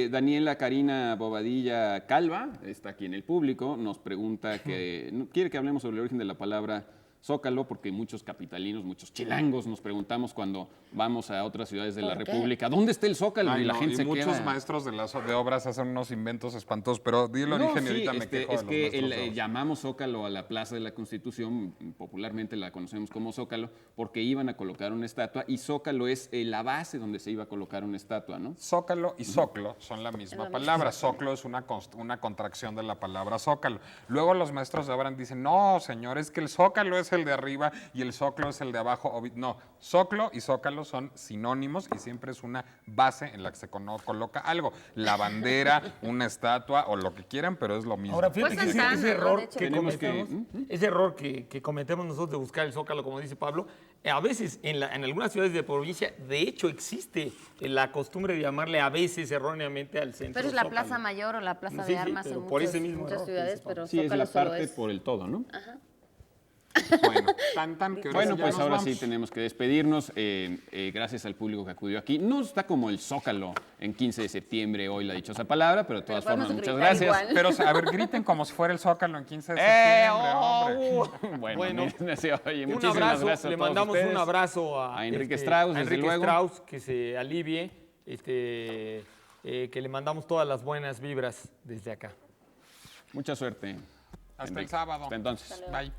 Speaker 3: Daniela Karina Bobadilla Calva, está aquí en el público, nos pregunta quiere que hablemos sobre el origen de la palabra Zócalo, porque muchos capitalinos, muchos chilangos nos preguntamos cuando vamos a otras ciudades de la
Speaker 4: ¿Por qué?
Speaker 3: República, ¿dónde está el Zócalo?
Speaker 2: Ay,
Speaker 3: y la
Speaker 2: no,
Speaker 3: gente se
Speaker 2: muchos
Speaker 3: queda...
Speaker 2: maestros de obras hacen unos inventos espantosos, pero di el
Speaker 3: No,
Speaker 2: origen y
Speaker 3: sí,
Speaker 2: ahorita me quejo
Speaker 3: es
Speaker 2: de los
Speaker 3: que
Speaker 2: maestros de obras.
Speaker 3: llamamos Zócalo a la Plaza de la Constitución, popularmente la conocemos como Zócalo, porque iban a colocar una estatua y Zócalo es la base donde se iba a colocar una estatua, ¿no?
Speaker 2: Zócalo y zoclo son la misma palabra. Zoclo es una contracción de la palabra zócalo. Luego los maestros de obra dicen, no, señor, es que el zócalo es el de arriba y el zoclo es el de abajo. No, zoclo y zócalo son sinónimos y siempre es una base en la que se coloca algo. La bandera, una estatua o lo que quieran, pero es lo mismo.
Speaker 1: Ahora, fíjate
Speaker 4: Pues
Speaker 1: que
Speaker 4: Santana,
Speaker 1: ese
Speaker 4: ¿no?
Speaker 1: error
Speaker 4: De hecho,
Speaker 1: que
Speaker 3: tenemos que-
Speaker 1: cometemos, ese error que cometemos nosotros de buscar el Zócalo, como dice Pablo, a veces en algunas ciudades de provincia, de hecho, existe la costumbre de llamarle a veces erróneamente al centro
Speaker 4: Pero es la
Speaker 1: Zócalo.
Speaker 4: Plaza Mayor o la Plaza
Speaker 1: Sí,
Speaker 4: de
Speaker 1: sí,
Speaker 4: Armas
Speaker 1: pero
Speaker 4: en
Speaker 1: por ese mismo
Speaker 4: muchas
Speaker 1: error que
Speaker 4: ciudades,
Speaker 1: dice Pablo.
Speaker 4: pero
Speaker 3: Sí, es
Speaker 4: Zócalo
Speaker 3: la
Speaker 4: solo
Speaker 3: parte
Speaker 4: es.
Speaker 3: por el todo, ¿no?
Speaker 2: Bueno, tan que
Speaker 3: Bueno,
Speaker 2: ya
Speaker 3: pues
Speaker 2: nos
Speaker 3: ahora
Speaker 2: vamos.
Speaker 3: sí tenemos que despedirnos. Gracias al público que acudió aquí. No está como el Zócalo en 15 de septiembre, hoy la dichosa palabra, pero de todas
Speaker 4: podemos
Speaker 3: formas, muchas
Speaker 4: gritar
Speaker 3: gracias.
Speaker 4: igual.
Speaker 2: Pero, a ver, griten como si fuera el Zócalo en 15 de septiembre, hombre.
Speaker 3: Bueno, oye,
Speaker 1: Un
Speaker 3: muchísimas
Speaker 1: abrazo,
Speaker 3: gracias a
Speaker 1: le
Speaker 3: todos
Speaker 1: mandamos
Speaker 3: ustedes.
Speaker 1: un abrazo
Speaker 3: A Enrique Strauss,
Speaker 1: a
Speaker 3: desde
Speaker 1: Enrique
Speaker 3: luego.
Speaker 1: Strauss, que se alivie, que le mandamos todas las buenas vibras desde acá.
Speaker 3: Mucha suerte.
Speaker 2: Hasta el
Speaker 3: Enrique.
Speaker 2: sábado.
Speaker 3: Hasta entonces.
Speaker 2: Bye.